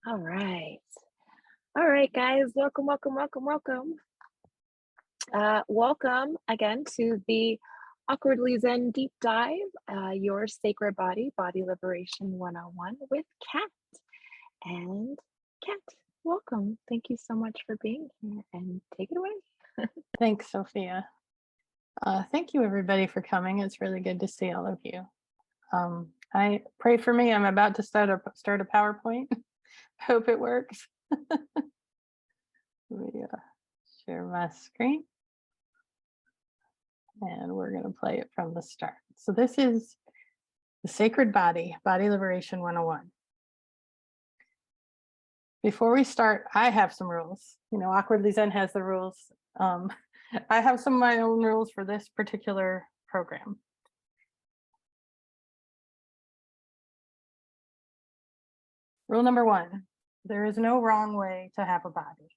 All right. All right, guys. Welcome, welcome, welcome, welcome. Welcome again to the Awkwardly Zen Deep Dive, your sacred body liberation 101 with Kat. And Kat, welcome. Thank you so much for being here and take it away. Thanks, Sophia. Thank you, everybody, for coming. It's really good to see all of you. I pray for me. I'm about to start a PowerPoint. Hope it works. Let me share my screen, and we're going to play it from the start. So this is the Sacred Body Liberation 101. Before we start, I have some rules. Awkwardly Zen has the rules. I have some of my own rules for this particular program. Rule number 1, there is no wrong way to have a body.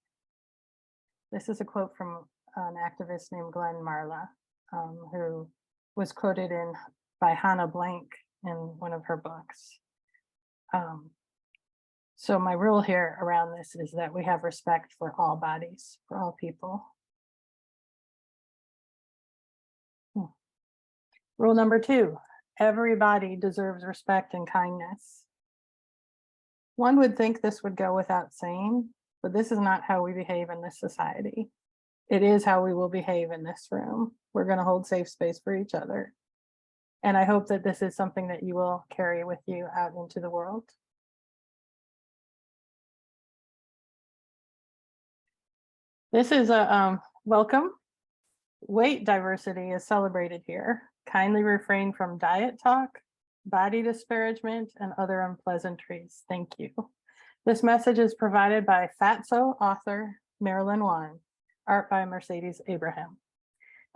This is a quote from an activist named Glenn Marla, who was quoted by Hannah Blank in one of her books. So my rule here around this is that we have respect for all bodies, for all people. Rule number 2, everybody deserves respect and kindness. One would think this would go without saying, but this is not how we behave in this society. It is how we will behave in this room. We're going to hold safe space for each other. And I hope that this is something that you will carry with you out into the world. This is a welcome. Weight diversity is celebrated here. Kindly refrain from diet talk, body disparagement, and other unpleasantries. Thank you. This message is provided by Fatso author Marilyn Wan, art by Mercedes Abraham.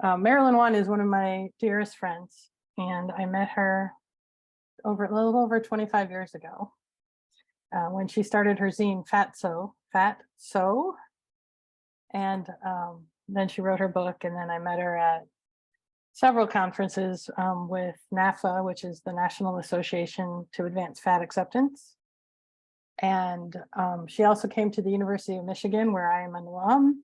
Marilyn Wan is one of my dearest friends, and I met her a little over 25 years ago when she started her zine Fatso, and then she wrote her book, and then I met her at several conferences with NAFA, which is the National Association to Advance Fat Acceptance. And she also came to the University of Michigan, where I am an alum,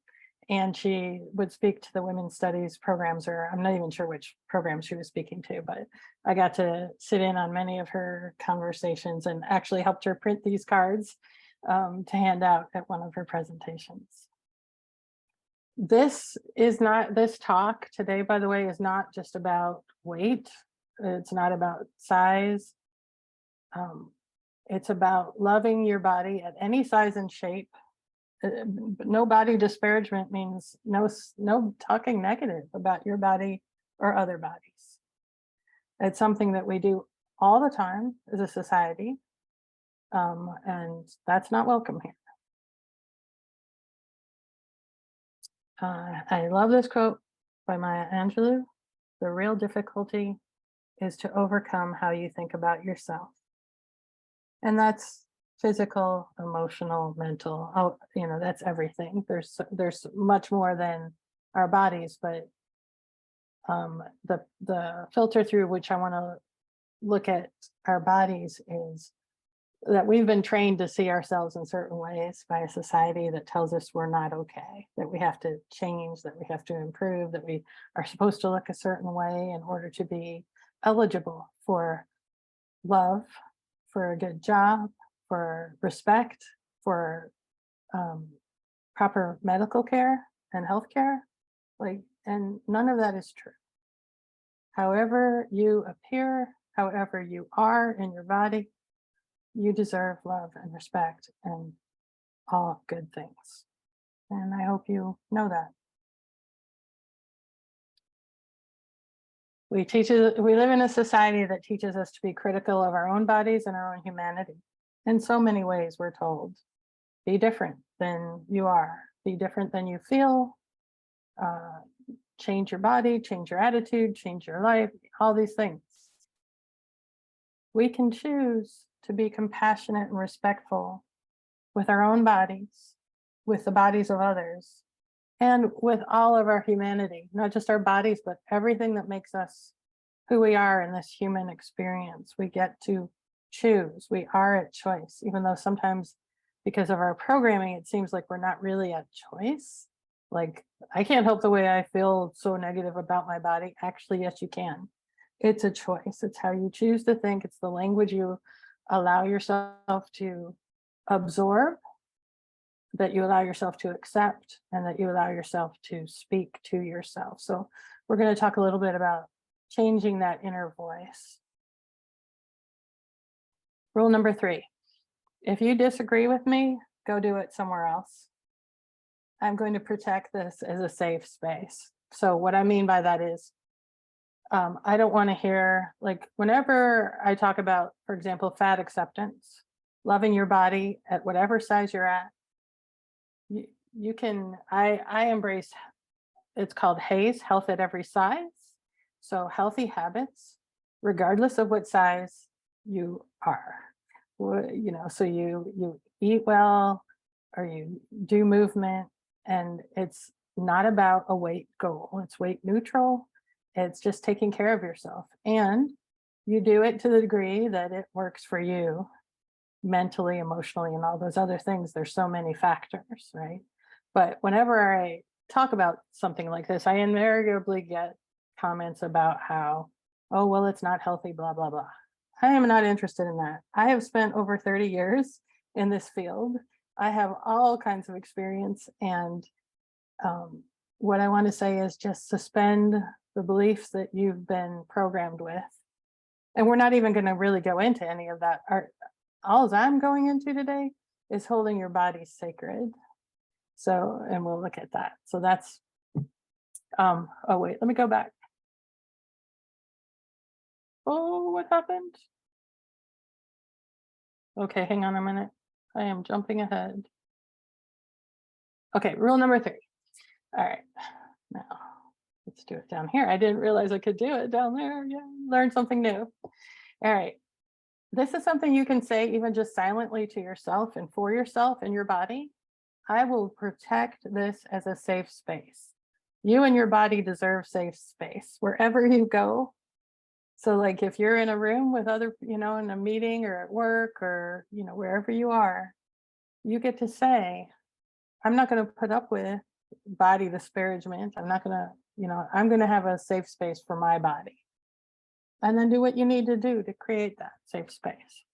and she would speak to the women's studies programs, or I'm not even sure which program she was speaking to, but I got to sit in on many of her conversations and actually helped her print these cards to hand out at one of her presentations. This talk today, by the way, is not just about weight. It's not about size. It's about loving your body at any size and shape. But no body disparagement means no talking negative about your body or other bodies. It's something that we do all the time as a society, and that's not welcome here. I love this quote by Maya Angelou. The real difficulty is to overcome how you think about yourself. And that's physical, emotional, mental, that's everything. There's much more than our bodies, but the filter through which I want to look at our bodies is that we've been trained to see ourselves in certain ways by a society that tells us we're not okay, that we have to change, that we have to improve, that we are supposed to look a certain way in order to be eligible for love, for a good job, for respect, for proper medical care and healthcare. And none of that is true. However you appear, however you are in your body, you deserve love and respect and all good things. And I hope you know that. We live in a society that teaches us to be critical of our own bodies and our own humanity. In so many ways, we're told, be different than you are, be different than you feel, change your body, change your attitude, change your life, all these things. We can choose to be compassionate and respectful with our own bodies, with the bodies of others, and with all of our humanity, not just our bodies, but everything that makes us who we are in this human experience. We get to choose. We are at choice, even though sometimes because of our programming, it seems like we're not really at choice. Like, I can't help the way I feel so negative about my body. Actually, yes, you can. It's a choice. It's how you choose to think. It's the language you allow yourself to absorb, that you allow yourself to accept, and that you allow yourself to speak to yourself. So we're going to talk a little bit about changing that inner voice. Rule number 3, if you disagree with me, go do it somewhere else. I'm going to protect this as a safe space. So what I mean by that is, I don't want to hear, like, whenever I talk about, for example, fat acceptance, loving your body at whatever size you're at, you can, I embrace, it's called HAES, health at every size. So healthy habits, regardless of what size you are. So you eat well, or you do movement, and it's not about a weight goal. It's weight neutral. It's just taking care of yourself, and you do it to the degree that it works for you mentally, emotionally, and all those other things. There's so many factors, right? But whenever I talk about something like this, I invariably get comments about how, oh, well, it's not healthy, blah, blah, blah. I am not interested in that. I have spent over 30 years in this field. I have all kinds of experience. And what I want to say is just suspend the beliefs that you've been programmed with. And we're not even going to really go into any of that. All I'm going into today is holding your body sacred. So, and we'll look at that. So that's, oh, wait, let me go back. Oh, what happened? Okay, hang on a minute. I am jumping ahead. Okay, rule number 3. All right, now let's do it down here. I didn't realize I could do it down there. Yeah, learn something new. All right, this is something you can say even just silently to yourself and for yourself and your body. I will protect this as a safe space. You and your body deserve safe space wherever you go. So like if you're in a room with other, in a meeting or at work or, wherever you are, you get to say, I'm not going to put up with body disparagement. I'm not going to, I'm going to have a safe space for my body. And then do what you need to do to create that safe space.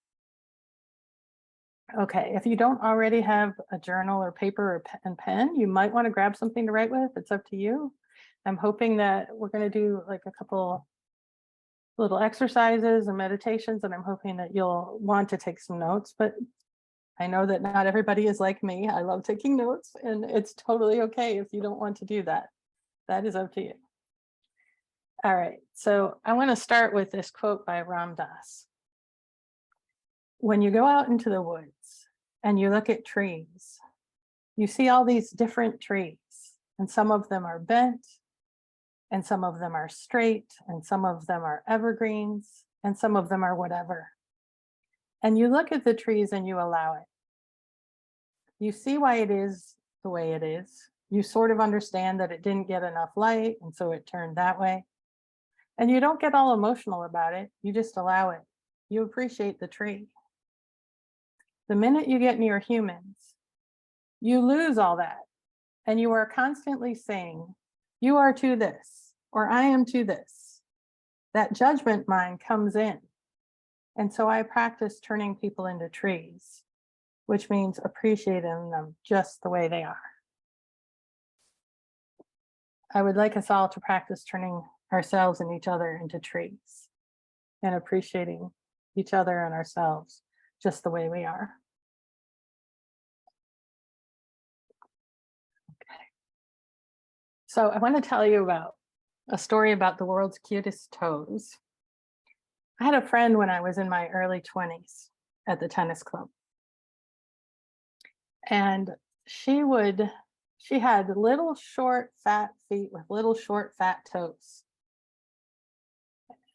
Okay, if you don't already have a journal or paper and pen, you might want to grab something to write with. It's up to you. I'm hoping that we're going to do like a couple little exercises and meditations, and I'm hoping that you'll want to take some notes, but I know that not everybody is like me. I love taking notes, and it's totally okay if you don't want to do that. That is up to you. All right, so I want to start with this quote by Ram Dass. When you go out into the woods and you look at trees, you see all these different trees, and some of them are bent, and some of them are straight, and some of them are evergreens, and some of them are whatever. And you look at the trees and you allow it. You see why it is the way it is. You sort of understand that it didn't get enough light, and so it turned that way. And you don't get all emotional about it. You just allow it. You appreciate the tree. The minute you get near humans, you lose all that. And you are constantly saying, you are to this, or I am to this. That judgment mind comes in. And so I practice turning people into trees, which means appreciating them just the way they are. I would like us all to practice turning ourselves and each other into trees and appreciating each other and ourselves just the way we are. Okay. So I want to tell you about a story about the world's cutest toes. I had a friend when I was in my early 20s at the tennis club. And she had little short fat feet with little short fat toes.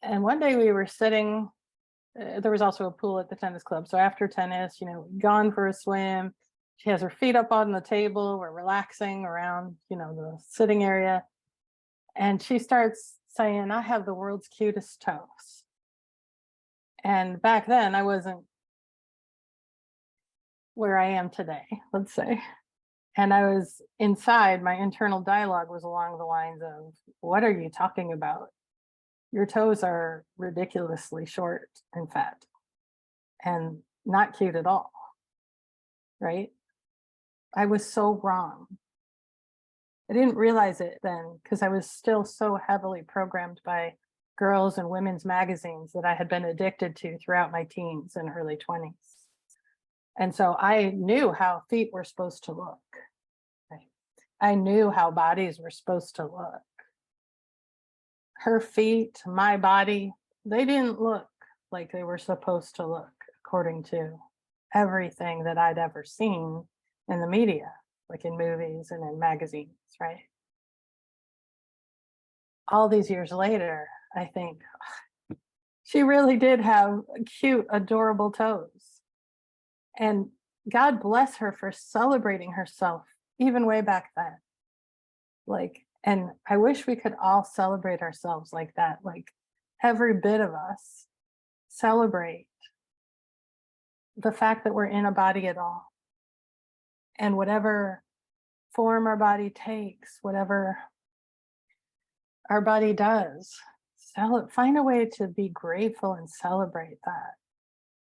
And one day we were sitting, there was also a pool at the tennis club. So after tennis, gone for a swim. She has her feet up on the table. We're relaxing around, the sitting area. And she starts saying, I have the world's cutest toes. And back then I wasn't where I am today, let's say. And I was inside, my internal dialogue was along the lines of, what are you talking about? Your toes are ridiculously short and fat and not cute at all, right? I was so wrong. I didn't realize it then because I was still so heavily programmed by girls and women's magazines that I had been addicted to throughout my teens and early 20s. And so I knew how feet were supposed to look. Right? I knew how bodies were supposed to look. Her feet, my body, they didn't look like they were supposed to look according to everything that I'd ever seen in the media, like in movies and in magazines, right? All these years later, I think she really did have cute, adorable toes. And God bless her for celebrating herself even way back then. Like, and I wish we could all celebrate ourselves like that. Like, every bit of us celebrate the fact that we're in a body at all. And whatever form our body takes, whatever our body does, find a way to be grateful and celebrate that,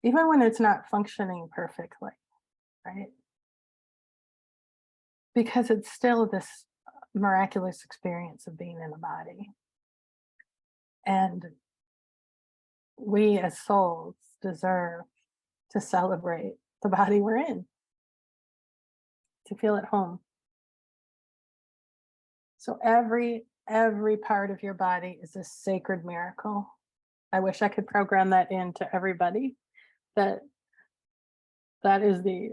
even when it's not functioning perfectly, right? Because it's still this miraculous experience of being in a body. And we as souls deserve to celebrate the body we're in, to feel at home. So every part of your body is a sacred miracle. I wish I could program that into everybody, that that is the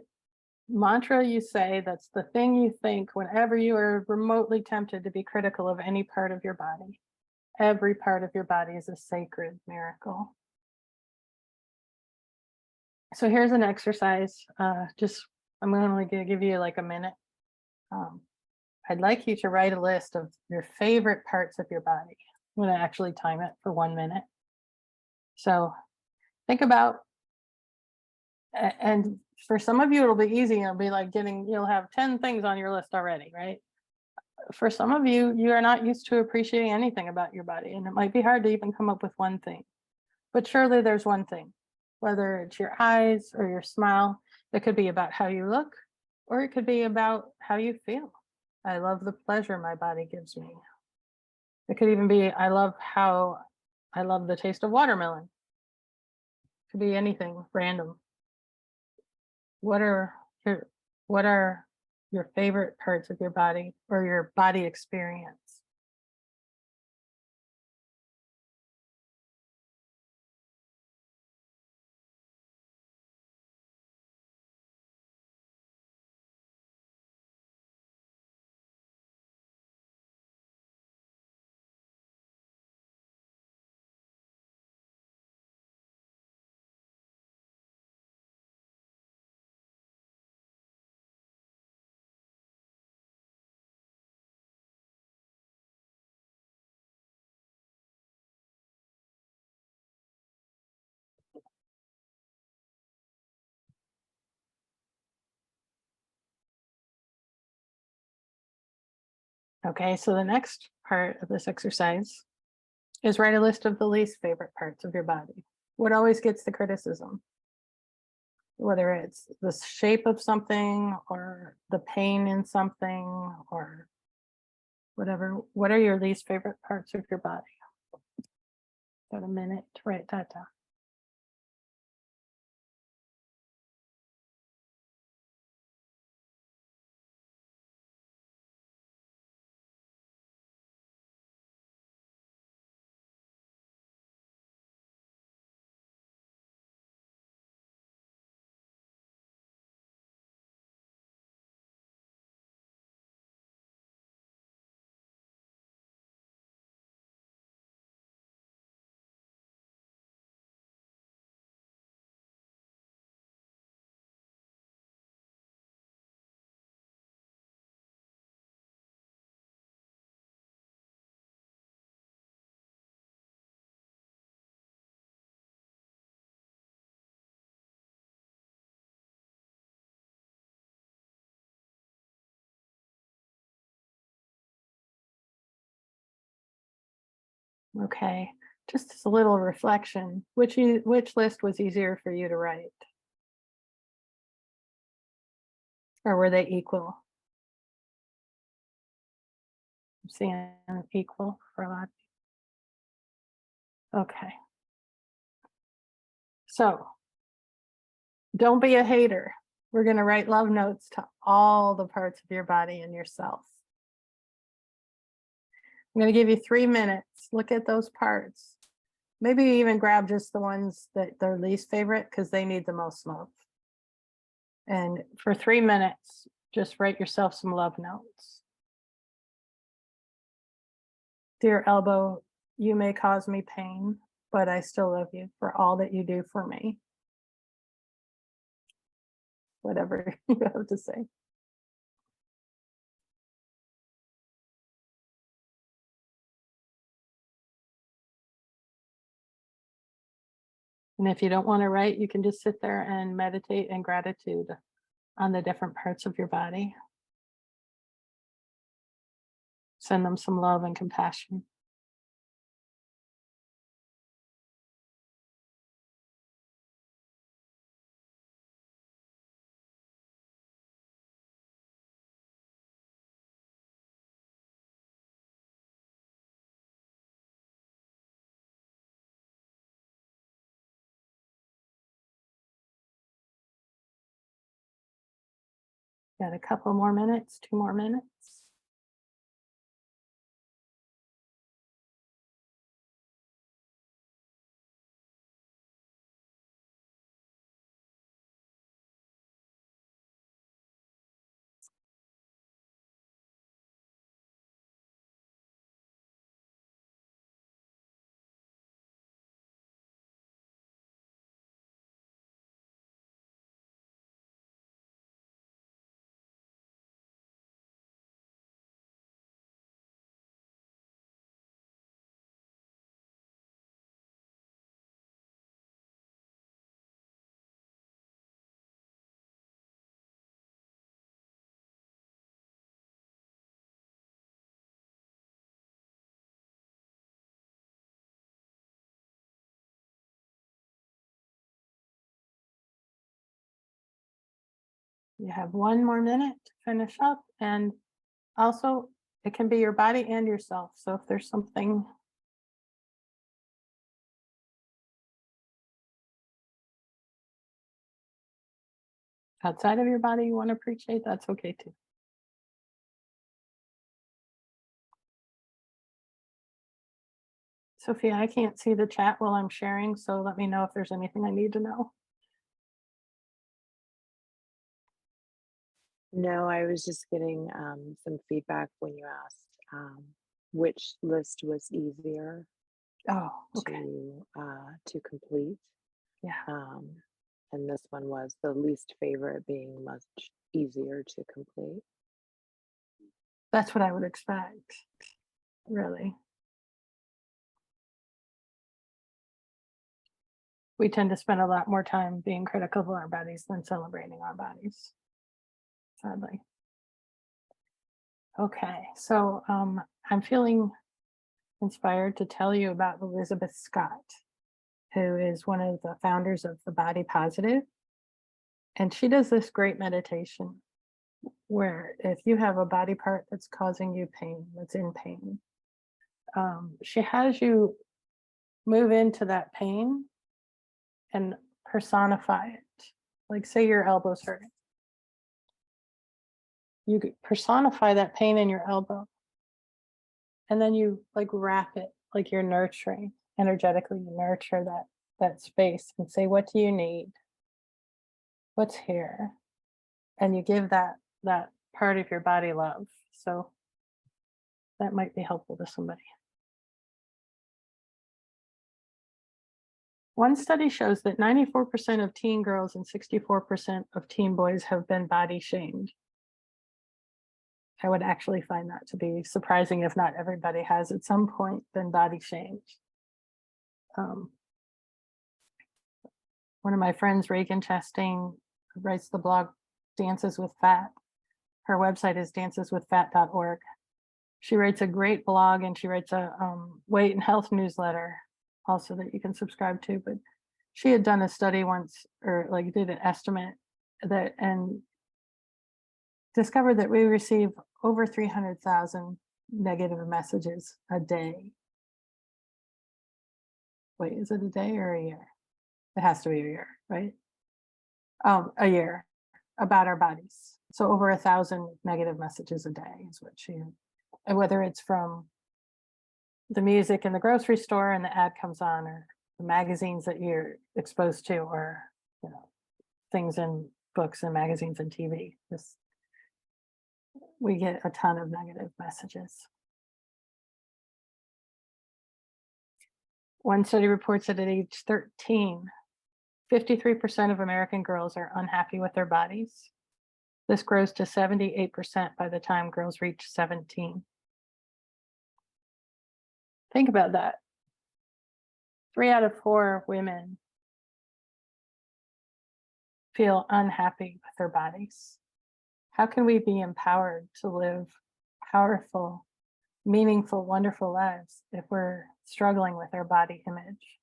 mantra you say, that's the thing you think whenever you are remotely tempted to be critical of any part of your body. Every part of your body is a sacred miracle. So here's an exercise. I'm only going to give you like a minute. I'd like you to write a list of your favorite parts of your body. I'm going to actually time it for 1 minute. So think about, and for some of you, it'll be easy. It'll be like you'll have 10 things on your list already, right? For some of you, you are not used to appreciating anything about your body, and it might be hard to even come up with one thing. But surely there's one thing, whether it's your eyes or your smile. It could be about how you look, or it could be about how you feel. I love the pleasure my body gives me. It could even be, I love the taste of watermelon. It could be anything random. What are your favorite parts of your body or your body experience? Okay, so the next part of this exercise is write a list of the least favorite parts of your body. What always gets the criticism? Whether it's the shape of something or the pain in something or whatever. What are your least favorite parts of your body? Got a minute to write that down. Okay, just as a little reflection, which list was easier for you to write? Or were they equal? I'm seeing equal for a lot. Okay, so don't be a hater. We're going to write love notes to all the parts of your body and yourself. I'm going to give you 3 minutes. Look at those parts. Maybe even grab just the ones that they're least favorite because they need the most love. And for 3 minutes, just write yourself some love notes. Dear elbow, you may cause me pain, but I still love you for all that you do for me. Whatever you have to say. And if you don't want to write, you can just sit there and meditate in gratitude on the different parts of your body. Send them some love and compassion. Got a couple more minutes, 2 more minutes. You have 1 more minute to finish up. And also, it can be your body and yourself. So if there's something outside of your body you want to appreciate, that's okay too. Sophia, I can't see the chat while I'm sharing, so let me know if there's anything I need to know. No, I was just getting some feedback when you asked which list was easier Oh, okay. to complete. Yeah, And this one was the least favorite being much easier to complete. that's what I would expect, really. We tend to spend a lot more time being critical of our bodies than celebrating our bodies, sadly. Okay, so I'm feeling inspired to tell you about Elizabeth Scott, who is one of the founders of the Body Positive. And she does this great meditation where if you have a body part that's causing you pain, that's in pain, she has you move into that pain and personify it. Like, say your elbow's hurting. You personify that pain in your elbow. And then you like wrap it like you're nurturing, energetically you nurture that space and say, what do you need? What's here? And you give that part of your body love. So that might be helpful to somebody. One study shows that 94% of teen girls and 64% of teen boys have been body shamed. I would actually find that to be surprising if not everybody has at some point been body shamed. One of my friends, Reagan Chastain, writes the blog Dances with Fat. Her website is danceswithfat.org. She writes a great blog, and she writes a weight and health newsletter also that you can subscribe to. But she had done a study once, or like did an estimate that, and discovered that we receive over 300,000 negative messages a day. Wait, is it a day or a year? It has to be a year, right? A year about our bodies. So over 1,000 negative messages a day is what she, and whether it's from the music in the grocery store and the ad comes on, or the magazines that you're exposed to, or you know, things in books and magazines and TV. Just we get a ton of negative messages. One study reports that at age 13, 53% of American girls are unhappy with their bodies. This grows to 78% by the time girls reach 17. Think about that. 3 out of 4 women feel unhappy with their bodies. How can we be empowered to live powerful, meaningful, wonderful lives if we're struggling with our body image?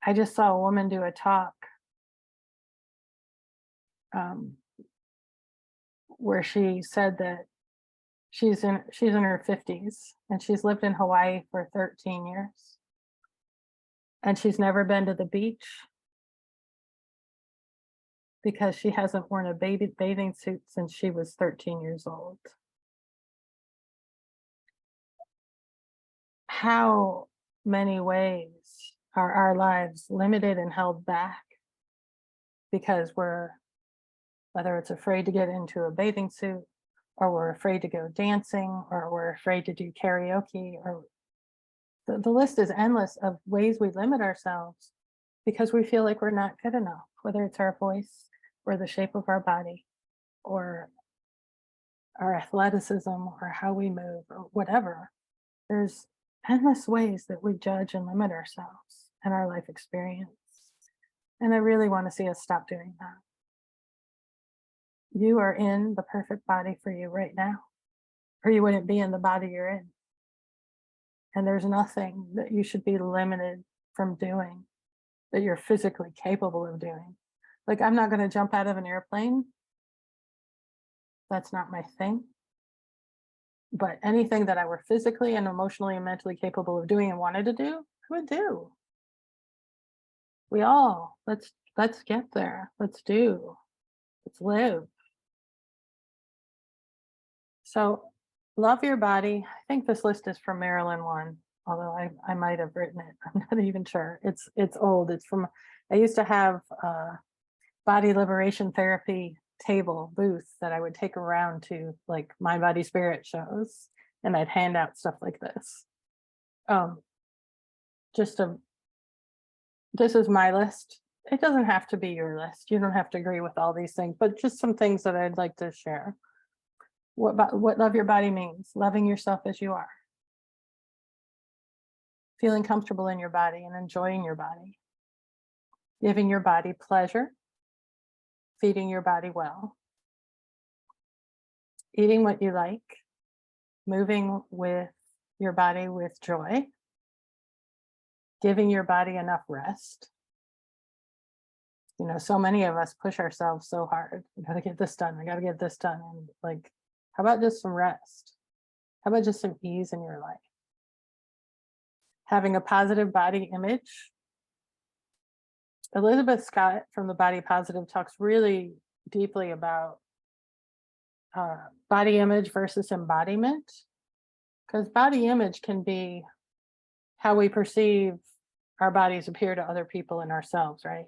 I just saw a woman do a talk where she said that she's in her 50s and she's lived in Hawaii for 13 years. And she's never been to the beach because she hasn't worn a bathing suit since she was 13 years old. How many ways are our lives limited and held back because we're, whether it's afraid to get into a bathing suit, or we're afraid to go dancing, or we're afraid to do karaoke, or the list is endless of ways we limit ourselves because we feel like we're not good enough, whether it's our voice or the shape of our body or our athleticism or how we move or whatever. There's endless ways that we judge and limit ourselves and our life experience. And I really want to see us stop doing that. You are in the perfect body for you right now, or you wouldn't be in the body you're in. And there's nothing that you should be limited from doing that you're physically capable of doing. Like, I'm not going to jump out of an airplane. That's not my thing. But anything that I were physically and emotionally and mentally capable of doing and wanted to do, I would do. We all, let's get there. Let's do. Let's live. So love your body. I think this list is from Marilyn one, although I might have written it. I'm not even sure. It's old. It's from, I used to have a body liberation therapy table booth that I would take around to like Mind Body Spirit shows, and I'd hand out stuff like this. This is my list. It doesn't have to be your list. You don't have to agree with all these things, but just some things that I'd like to share. What love your body means: loving yourself as you are, feeling comfortable in your body and enjoying your body, giving your body pleasure, feeding your body well, eating what you like, moving with your body with joy, giving your body enough rest. You know, so many of us push ourselves so hard. I gotta get this done. I gotta get this done. And like, how about just some rest? How about just some ease in your life? Having a positive body image. Elizabeth Scott from The Body Positive talks really deeply about body image versus embodiment, because body image can be how we perceive our bodies appear to other people and ourselves, right?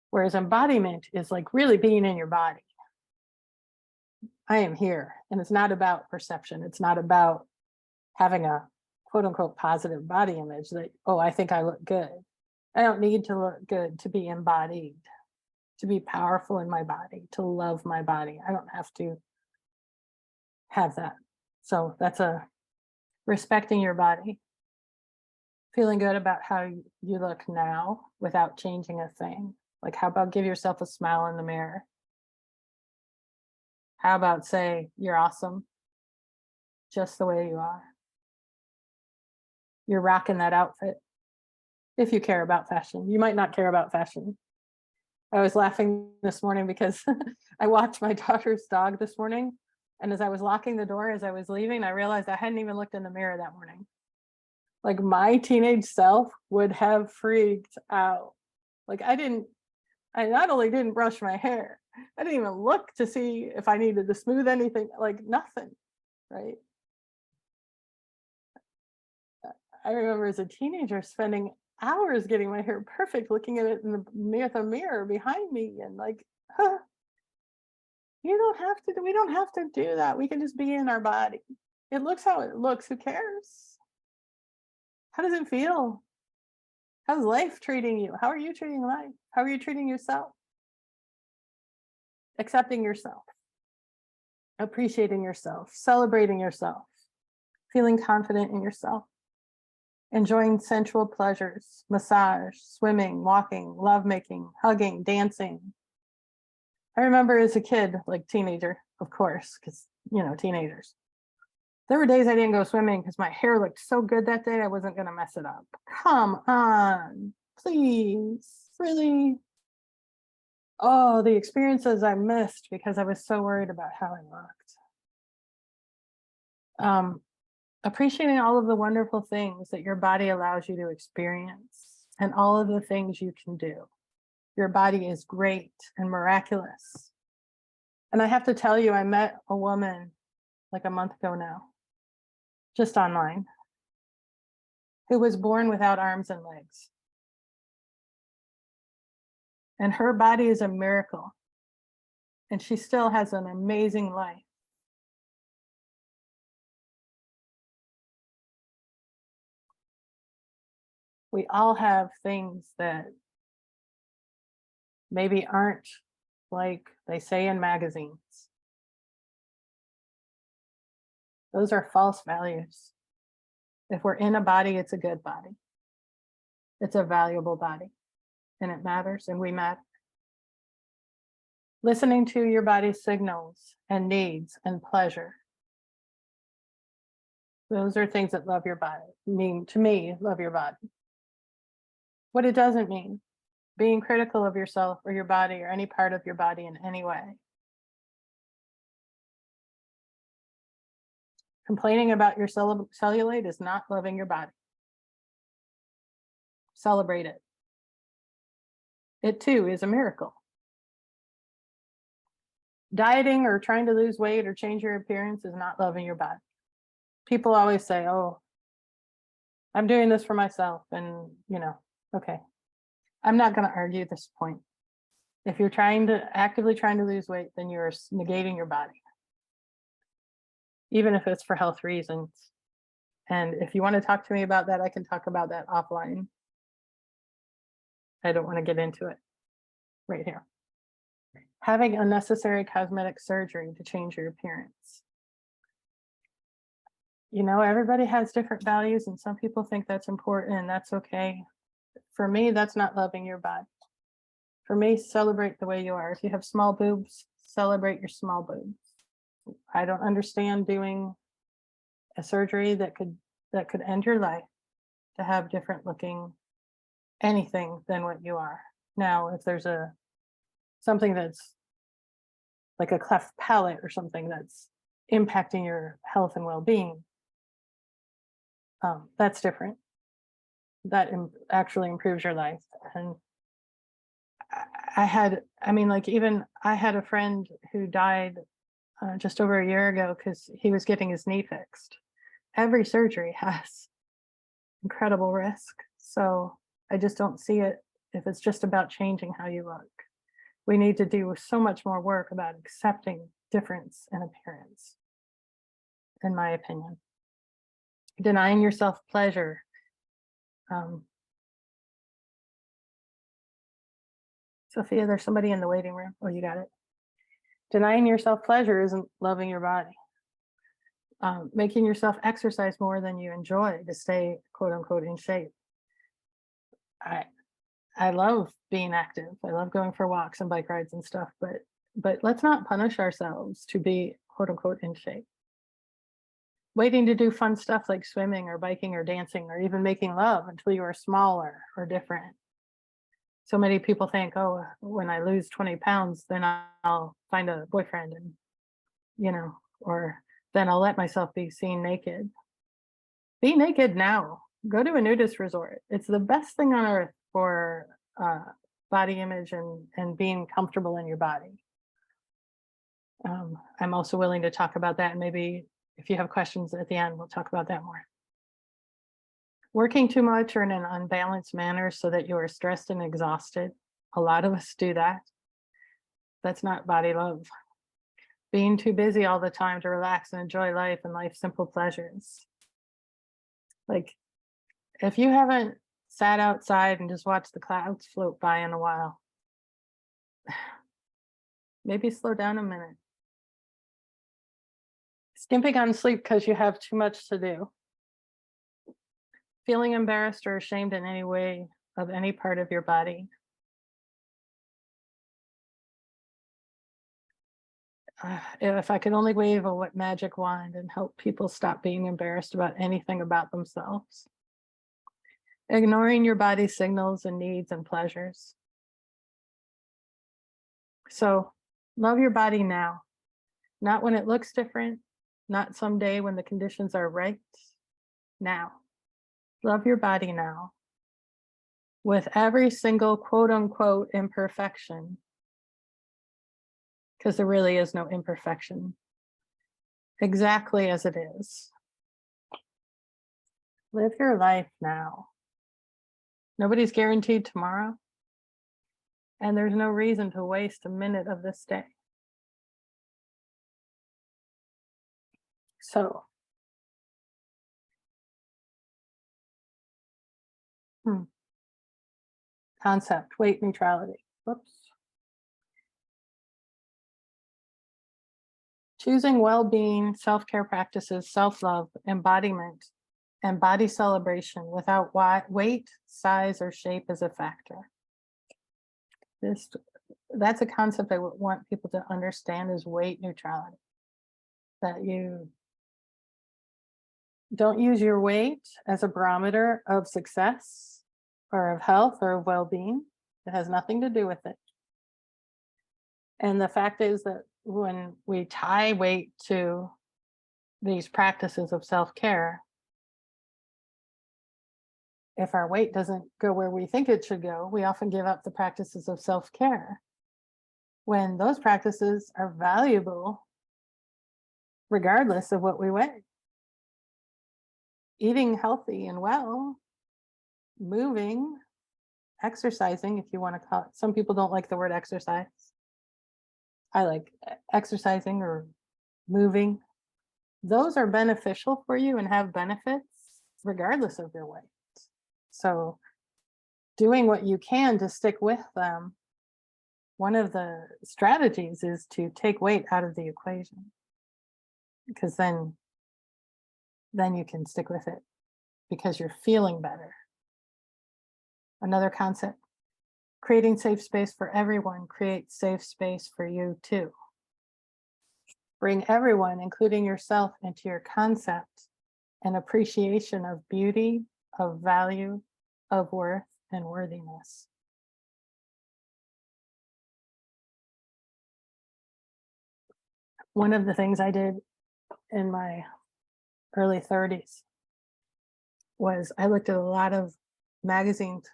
Whereas embodiment is like really being in your body. I am here, and it's not about perception. It's not about having a quote unquote positive body image that, oh, I think I look good. I don't need to look good to be embodied, to be powerful in my body, to love my body. I don't have to have that. So that's a respecting your body, feeling good about how you look now without changing a thing. Like, how about give yourself a smile in the mirror? How about say, you're awesome? just the way you are. You're rocking that outfit. If you care about fashion, you might not care about fashion. I was laughing this morning because I walked my daughter's dog this morning. And as I was locking the door, as I was leaving, I realized I hadn't even looked in the mirror that morning. Like my teenage self would have freaked out. Like I not only didn't brush my hair, I didn't even look to see if I needed to smooth anything, like nothing, right? I remember as a teenager spending hours getting my hair perfect, looking at it in the mirror behind me and like, huh, we don't have to do that. We can just be in our body. It looks how it looks. Who cares? How does it feel? How's life treating you? How are you treating life? How are you treating yourself? Accepting yourself, appreciating yourself, celebrating yourself, feeling confident in yourself, enjoying sensual pleasures, massage, swimming, walking, lovemaking, hugging, dancing. I remember as a kid, like teenager, of course, because, teenagers. There were days I didn't go swimming because my hair looked so good that day, I wasn't going to mess it up. Come on, please, really? Oh, the experiences I missed because I was so worried about how I looked. Appreciating all of the wonderful things that your body allows you to experience and all of the things you can do. Your body is great and miraculous. And I have to tell you, I met a woman like a month ago now, just online, who was born without arms and legs. And her body is a miracle. And she still has an amazing life. We all have things that maybe aren't like they say in magazines. Those are false values. If we're in a body, it's a good body. It's a valuable body, and it matters, and we matter. Listening to your body's signals and needs and pleasure. Those are things that love your body, mean to me, love your body. What it doesn't mean, being critical of yourself or your body or any part of your body in any way. Complaining about your cellulite is not loving your body. Celebrate it. It too is a miracle. Dieting or trying to lose weight or change your appearance is not loving your body. People always say, oh, I'm doing this for myself. And, okay. I'm not going to argue this point. If you're actively trying to lose weight, then you're negating your body, even if it's for health reasons. And if you want to talk to me about that, I can talk about that offline. I don't want to get into it right here. Having unnecessary cosmetic surgery to change your appearance. Everybody has different values, and some people think that's important, and that's okay. For me, that's not loving your body. For me, celebrate the way you are. If you have small boobs, celebrate your small boobs. I don't understand doing a surgery that could end your life to have different looking anything than what you are. Now, if there's something that's like a cleft palate or something that's impacting your health and well-being, that's different. That actually improves your life. And I had a friend who died just over a year ago because he was getting his knee fixed. Every surgery has incredible risk. So I just don't see it if it's just about changing how you look. We need to do so much more work about accepting difference in appearance, in my opinion. Denying yourself pleasure. Sophia, there's somebody in the waiting room. Oh, you got it. Denying yourself pleasure isn't loving your body. Making yourself exercise more than you enjoy to stay, quote unquote, in shape. I love being active. I love going for walks and bike rides and stuff, but let's not punish ourselves to be, quote unquote, in shape. waiting to do fun stuff like swimming or biking or dancing or even making love until you are smaller or different. So many people think, oh, when I lose 20 pounds, then I'll find a boyfriend and, or then I'll let myself be seen naked. Be naked now. Go to a nudist resort. It's the best thing on earth for body image and being comfortable in your body. I'm also willing to talk about that. And maybe if you have questions at the end, we'll talk about that more. Working too much or in an unbalanced manner so that you are stressed and exhausted. A lot of us do that. That's not body love. Being too busy all the time to relax and enjoy life and life's simple pleasures. Like, if you haven't sat outside and just watched the clouds float by in a while, maybe slow down a minute. Skimping on sleep because you have too much to do. Feeling embarrassed or ashamed in any way of any part of your body. If I could only wave a magic wand and help people stop being embarrassed about anything about themselves. Ignoring your body's signals and needs and pleasures. So love your body now, not when it looks different, not someday when the conditions are right. Now, love your body now with every single quote unquote imperfection, because there really is no imperfection, exactly as it is. Live your life now. Nobody's guaranteed tomorrow, and there's no reason to waste a minute of this day. So, concept, weight neutrality. Whoops. Choosing well-being, self-care practices, self-love, embodiment, and body celebration without weight, size, or shape as a factor. That's a concept I would want people to understand, is weight neutrality. That you don't use your weight as a barometer of success or of health or of well-being. It has nothing to do with it. And the fact is that when we tie weight to these practices of self-care, if our weight doesn't go where we think it should go, we often give up the practices of self-care, when those practices are valuable regardless of what we weigh. Eating healthy and well, moving, exercising, if you want to call it. Some people don't like the word exercise. I like exercising or moving. Those are beneficial for you and have benefits regardless of your weight. So doing what you can to stick with them. One of the strategies is to take weight out of the equation, because then you can stick with it because you're feeling better. Another concept, creating safe space for everyone creates safe space for you too. Bring everyone, including yourself, into your concept and appreciation of beauty, of value, of worth, and worthiness. One of the things I did in my early 30s was I looked at a lot of magazines.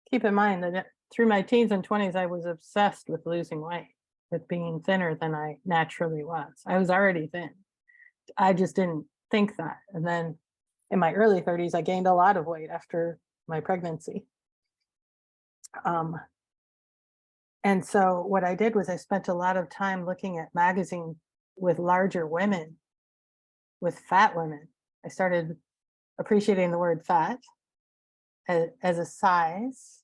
Keep in mind that through my teens and 20s, I was obsessed with losing weight, with being thinner than I naturally was. I was already thin. I just didn't think that. And then in my early 30s, I gained a lot of weight after my pregnancy. And so what I did was I spent a lot of time looking at magazines with larger women, with fat women. I started appreciating the word fat as a size,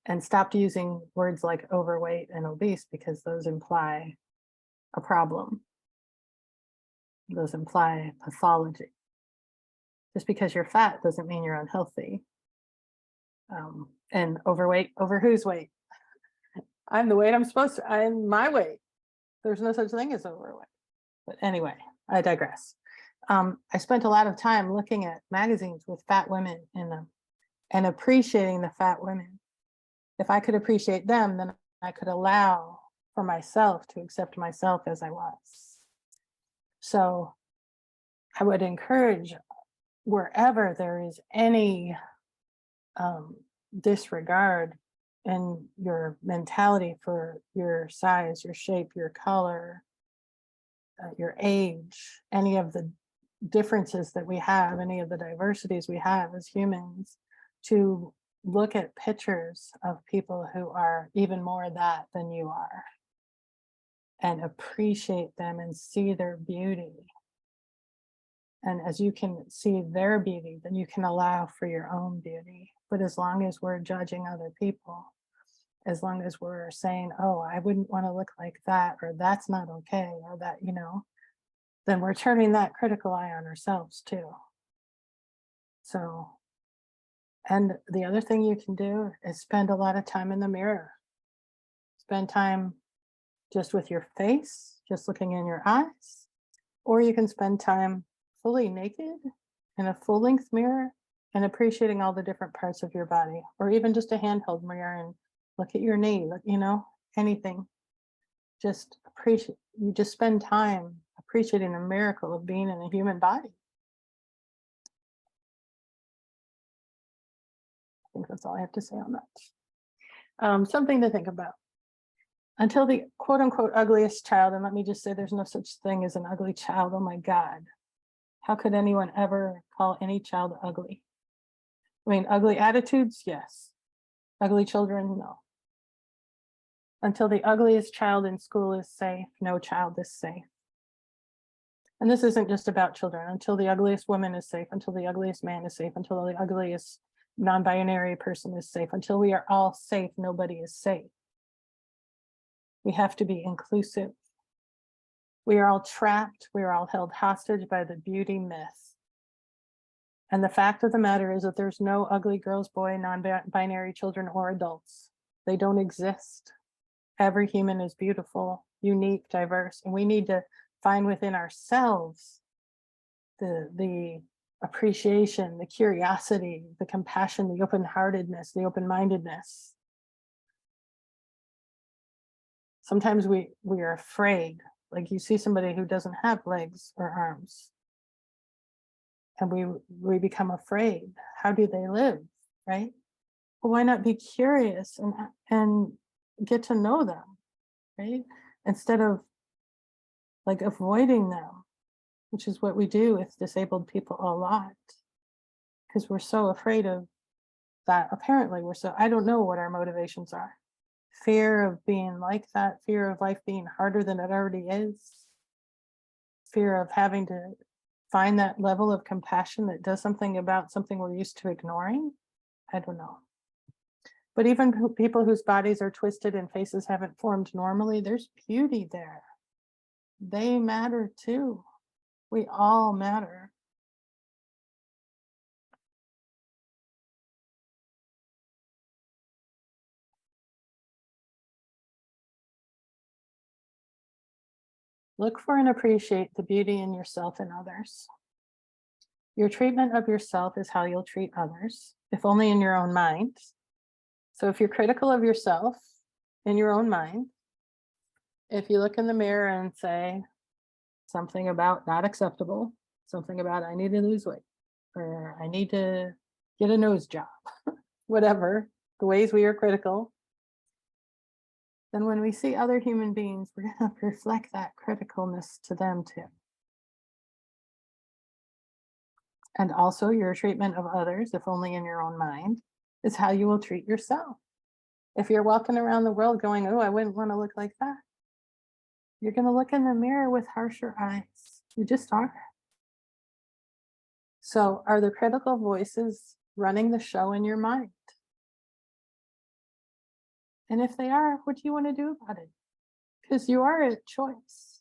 and stopped using words like overweight and obese, because those imply a problem. Those imply pathology. Just because you're fat doesn't mean you're unhealthy. And overweight, over whose weight? I'm the weight I'm supposed to, I'm my weight. There's no such thing as overweight. But anyway, I digress. I spent a lot of time looking at magazines with fat women in them and appreciating the fat women. If I could appreciate them, then I could allow for myself to accept myself as I was. So I would encourage, wherever there is any disregard in your mentality for your size, your shape, your color, your age, any of the differences that we have, any of the diversities we have as humans, to look at pictures of people who are even more that than you are and appreciate them and see their beauty. And as you can see their beauty, then you can allow for your own beauty. But as long as we're judging other people, as long as we're saying, oh, I wouldn't want to look like that, or that's not okay, or that, then we're turning that critical eye on ourselves too. So, and the other thing you can do is spend a lot of time in the mirror. Spend time just with your face, just looking in your eyes, or you can spend time fully naked in a full length mirror and appreciating all the different parts of your body, or even just a handheld mirror and look at your knee, anything. Just appreciate, you just spend time appreciating the miracle of being in a human body. I think that's all I have to say on that. Something to think about. Until the quote unquote ugliest child, and let me just say there's no such thing as an ugly child. Oh my God. How could anyone ever call any child ugly? I mean, ugly attitudes, yes. Ugly children, no. Until the ugliest child in school is safe, no child is safe. And this isn't just about children. Until the ugliest woman is safe, until the ugliest man is safe, until the ugliest non-binary person is safe, until we are all safe, nobody is safe. We have to be inclusive. We are all trapped. We are all held hostage by the beauty myth. And the fact of the matter is that there's no ugly girls, boy, non-binary children, or adults. They don't exist. Every human is beautiful, unique, diverse, and we need to find within ourselves the appreciation, the curiosity, the compassion, the open-heartedness, the open-mindedness. Sometimes we are afraid, like you see somebody who doesn't have legs or arms, and we become afraid. How do they live, right? Well, why not be curious and get to know them, right? Instead of like avoiding them, which is what we do with disabled people a lot, because we're so afraid of that. Apparently I don't know what our motivations are. Fear of being like that, fear of life being harder than it already is, fear of having to find that level of compassion that does something about something we're used to ignoring. I don't know. But even people whose bodies are twisted and faces haven't formed normally, there's beauty there. They matter too. We all matter. Look for and appreciate the beauty in yourself and others. Your treatment of yourself is how you'll treat others, if only in your own mind. So if you're critical of yourself in your own mind, if you look in the mirror and say something about not acceptable, something about I need to lose weight, or I need to get a nose job, whatever, the ways we are critical, then when we see other human beings, we're going to reflect that criticalness to them too. And also your treatment of others, if only in your own mind, is how you will treat yourself. If you're walking around the world going, oh, I wouldn't want to look like that, you're going to look in the mirror with harsher eyes. You just are. So are the critical voices running the show in your mind? And if they are, what do you want to do about it? Because you are a choice.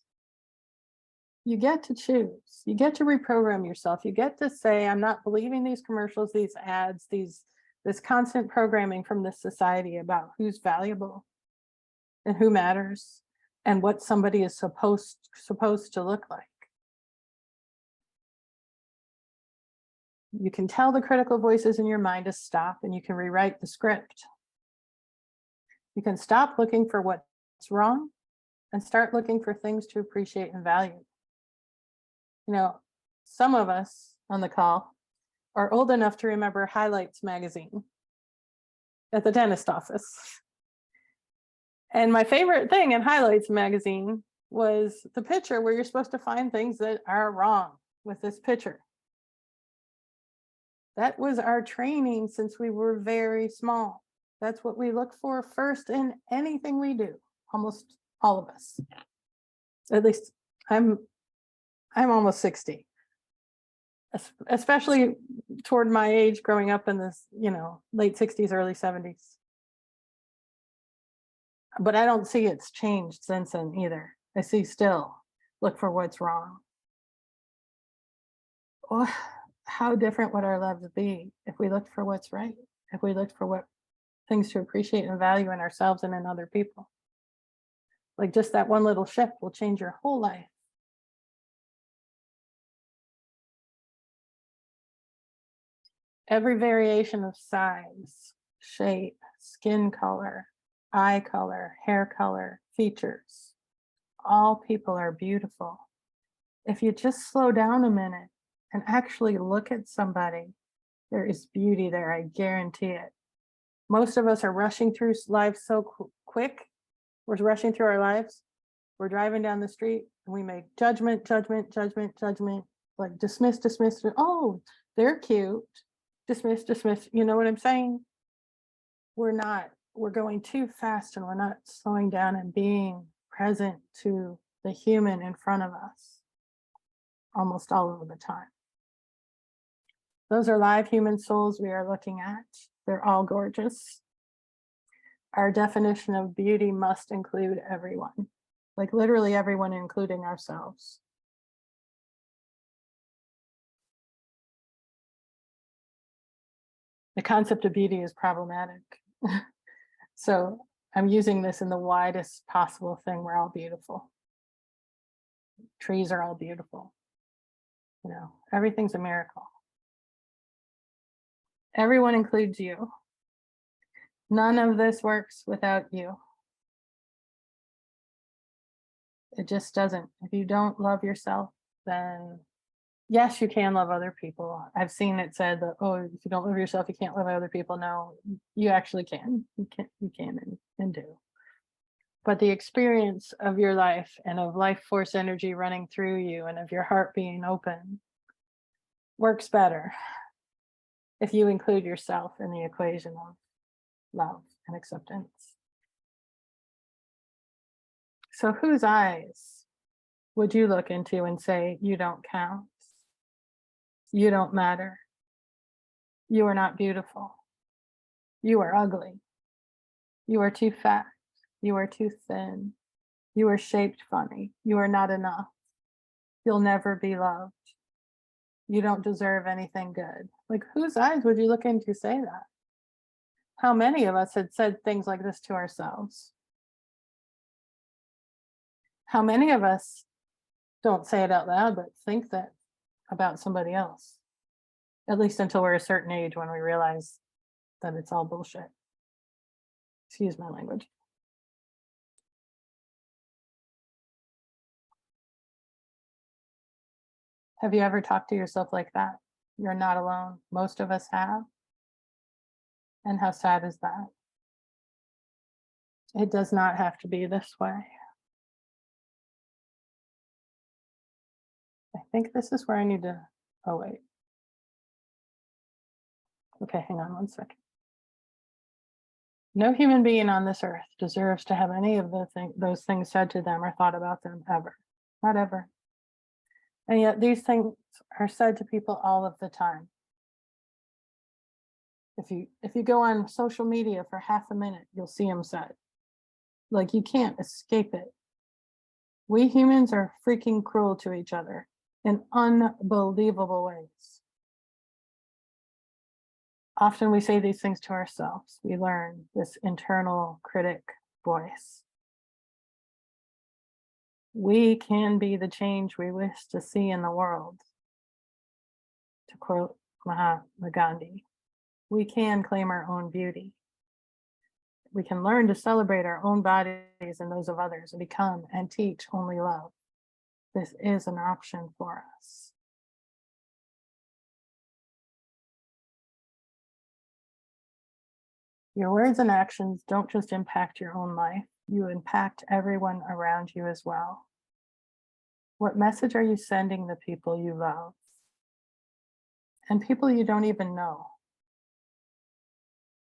You get to choose. You get to reprogram yourself. You get to say, I'm not believing these commercials, these ads, this constant programming from this society about who's valuable and who matters and what somebody is supposed to look like. You can tell the critical voices in your mind to stop, and you can rewrite the script. You can stop looking for what's wrong and start looking for things to appreciate and value. You know, some of us on the call are old enough to remember Highlights magazine at the dentist office. And my favorite thing in Highlights magazine was the picture where you're supposed to find things that are wrong with this picture. That was our training since we were very small. That's what we look for first in anything we do, almost all of us. At least I'm almost 60. Especially toward my age, growing up in this, late 60s, early 70s. But I don't see it's changed since then either. I see still look for what's wrong. Oh, how different would our lives be if we looked for what's right? If we looked for what things to appreciate and value in ourselves and in other people? Like just that one little shift will change your whole life. Every variation of size, shape, skin color, eye color, hair color, features, all people are beautiful. If you just slow down a minute and actually look at somebody, there is beauty there, I guarantee it. Most of us are rushing through life so quick. We're rushing through our lives. We're driving down the street and we make judgment, like dismiss. Oh, they're cute. Dismiss. You know what I'm saying? We're not. We're going too fast and we're not slowing down and being present to the human in front of us almost all of the time. Those are live human souls we are looking at. They're all gorgeous. Our definition of beauty must include everyone, like literally everyone, including ourselves. The concept of beauty is problematic. So I'm using this in the widest possible thing. We're all beautiful. Trees are all beautiful. Everything's a miracle. Everyone includes you. None of this works without you. It just doesn't. If you don't love yourself, then yes, you can love other people. I've seen it said that, oh, if you don't love yourself, you can't love other people. No, you actually can. You can and do. But the experience of your life and of life force energy running through you and of your heart being open works better if you include yourself in the equation of love and acceptance. So whose eyes would you look into and say, you don't count? You don't matter. You are not beautiful. You are ugly. You are too fat. You are too thin. You are shaped funny. You are not enough. You'll never be loved. You don't deserve anything good. Like, whose eyes would you look into to say that? How many of us had said things like this to ourselves? How many of us don't say it out loud, but think that about somebody else? At least until we're a certain age when we realize that it's all bullshit. Excuse my language. Have you ever talked to yourself like that? You're not alone. Most of us have. And how sad is that? It does not have to be this way. I think this is where I need to, oh wait. Okay, hang on one second. No human being on this earth deserves to have any of those things said to them or thought about them ever. Not ever. And yet these things are said to people all of the time. If you go on social media for half a minute, you'll see them said. Like, you can't escape it. We humans are freaking cruel to each other in unbelievable ways. Often we say these things to ourselves. We learn this internal critic voice. We can be the change we wish to see in the world, to quote Mahatma Gandhi. We can claim our own beauty. We can learn to celebrate our own bodies and those of others and become and teach only love. This is an option for us. Your words and actions don't just impact your own life, you impact everyone around you as well. What message are you sending the people you love and people you don't even know?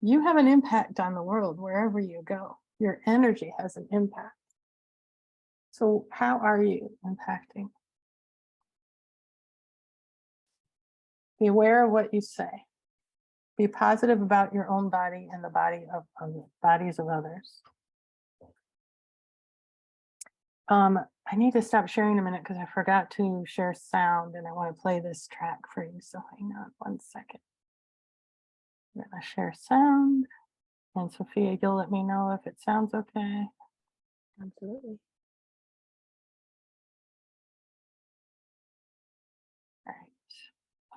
You have an impact on the world wherever you go. Your energy has an impact. So, how are you impacting? Be aware of what you say. Be positive about your own body and the bodies of others. I need to stop sharing a minute because I forgot to share sound and I want to play this track for you. So hang on one second. I'm going to share sound. And Sophia, you'll let me know if it sounds okay. Absolutely. All right.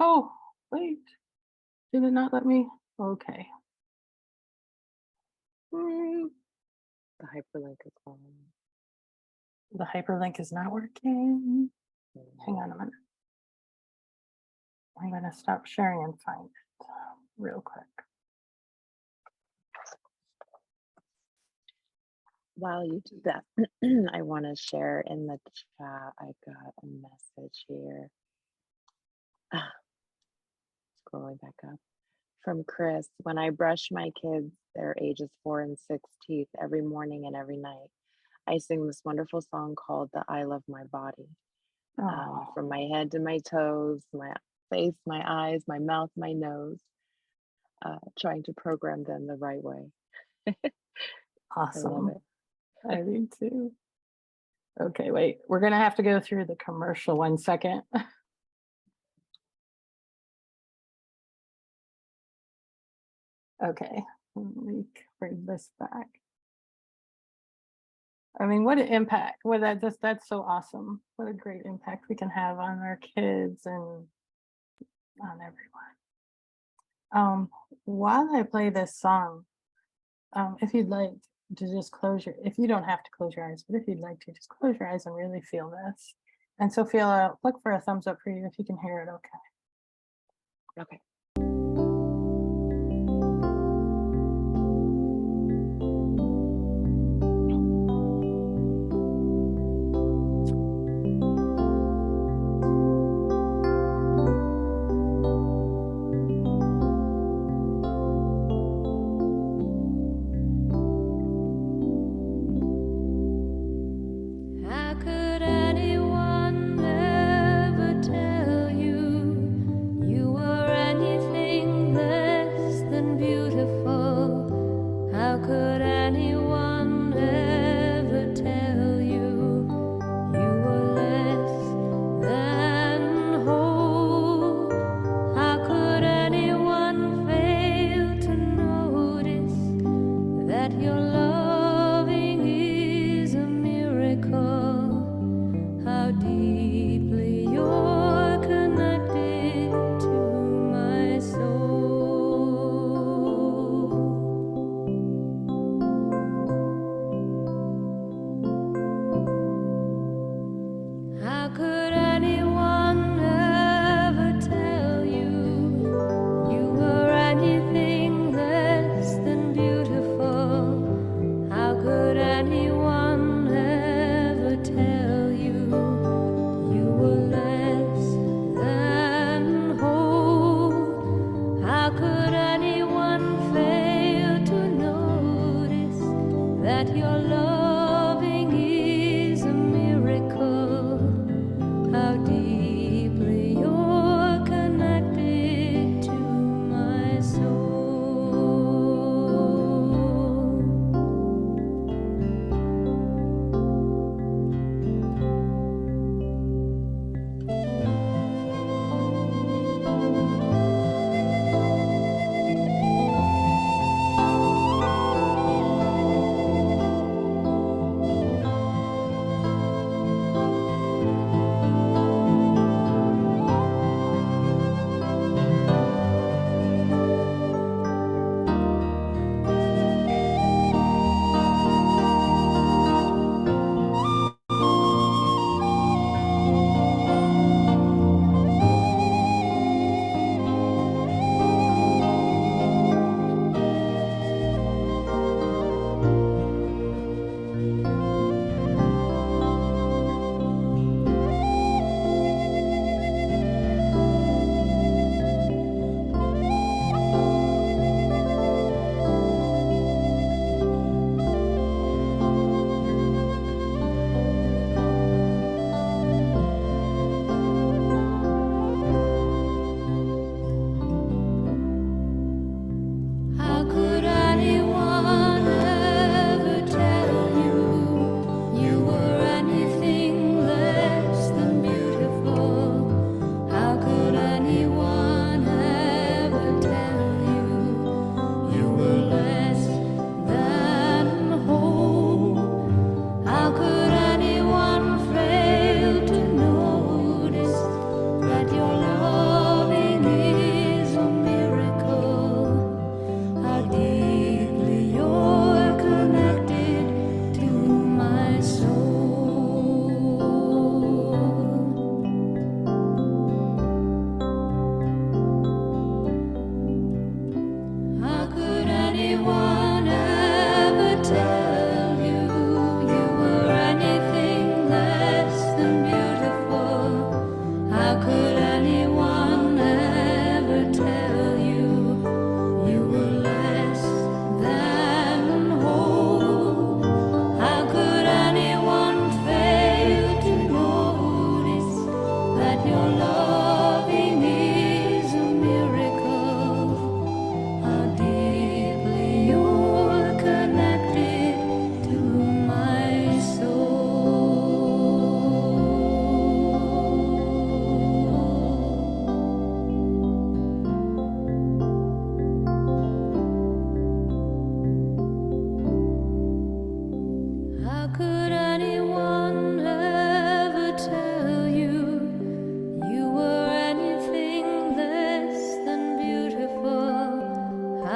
Oh, wait. Did it not let me? Okay. The hyperlink is on. The hyperlink is not working. Hang on a minute. I'm going to stop sharing and find it real quick. While you do that, I want to share in the chat. I got a message here. Scrolling back up from Chris. When I brush my kids, their ages 4 and 6 teeth every morning and every night, I sing this wonderful song called the I Love My Body. From my head to my toes, my face, my eyes, my mouth, my nose, trying to program them the right way. Awesome. I love it. I do too. Okay, wait. We're going to have to go through the commercial 1 second. Okay, let me bring this back. I mean, what an impact. Well, that's so awesome. What a great impact we can have on our kids and on everyone. While I play this song, if you'd like to just if you don't have to close your eyes, but if you'd like to just close your eyes and really feel this. And Sophia, look for a thumbs up for you if you can hear it okay. Okay. How could anyone ever tell you you were any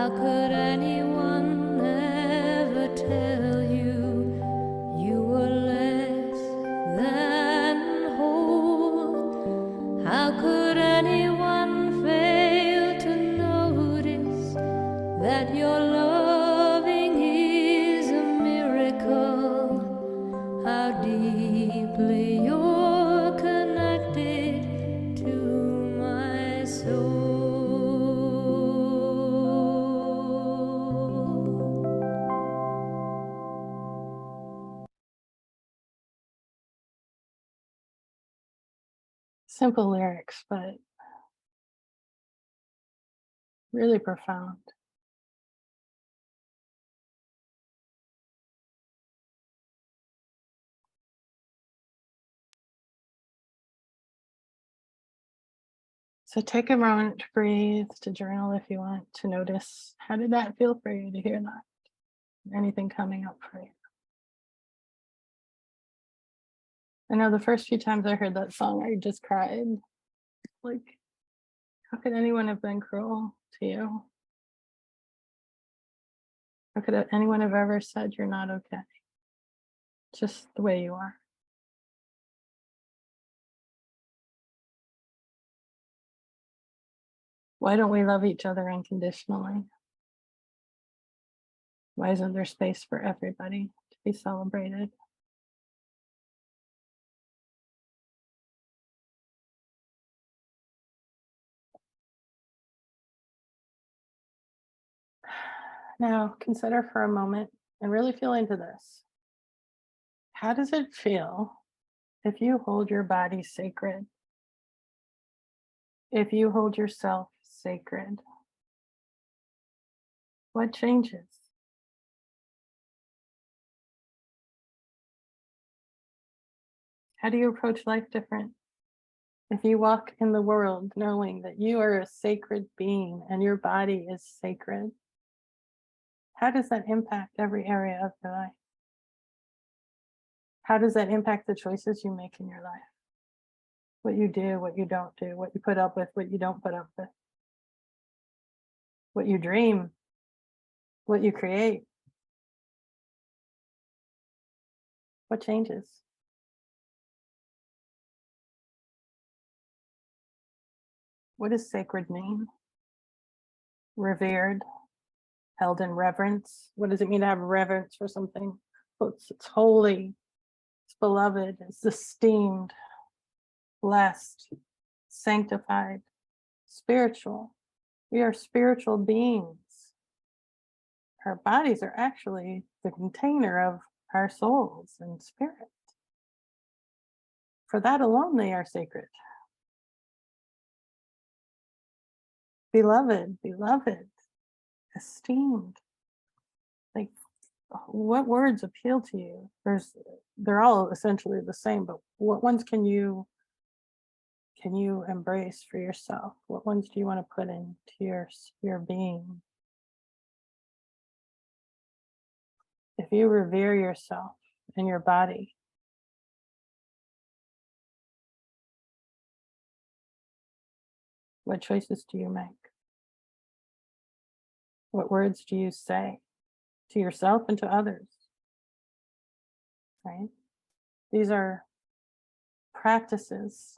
How could anyone ever tell you you were less than whole? How could anyone fail to notice that your loving is a miracle? How deeply you're connected to my soul. Simple lyrics, but really profound. So take a moment to breathe, to journal if you want, to notice how did that feel for you to hear that? Anything coming up for you? I know the first few times I heard that song, I just cried. Like, how could anyone have been cruel to you? How could anyone have ever said you're not okay? Just the way you are. Why don't we love each other unconditionally? Why isn't there space for everybody to be celebrated? Now, consider for a moment and really feel into this. How does it feel if you hold your body sacred? If you hold yourself sacred? What changes? How do you approach life different? If you walk in the world knowing that you are a sacred being and your body is sacred, how does that impact every area of your life? How does that impact the choices you make in your life? What you do, what you don't do, what you put up with, what you don't put up with, what you dream, what you create. What changes? What does sacred mean? Revered, held in reverence. What does it mean to have reverence for something? Well, it's holy, it's beloved, it's esteemed, blessed, sanctified, spiritual. We are spiritual beings. Our bodies are actually the container of our souls and spirit. For that alone, they are sacred. Beloved, beloved, esteemed. Like, what words appeal to you? They're all essentially the same, but what ones can you embrace for yourself? What ones do you want to put into your being? If you revere yourself and your body, what choices do you make? What words do you say to yourself and to others? Right? These are practices.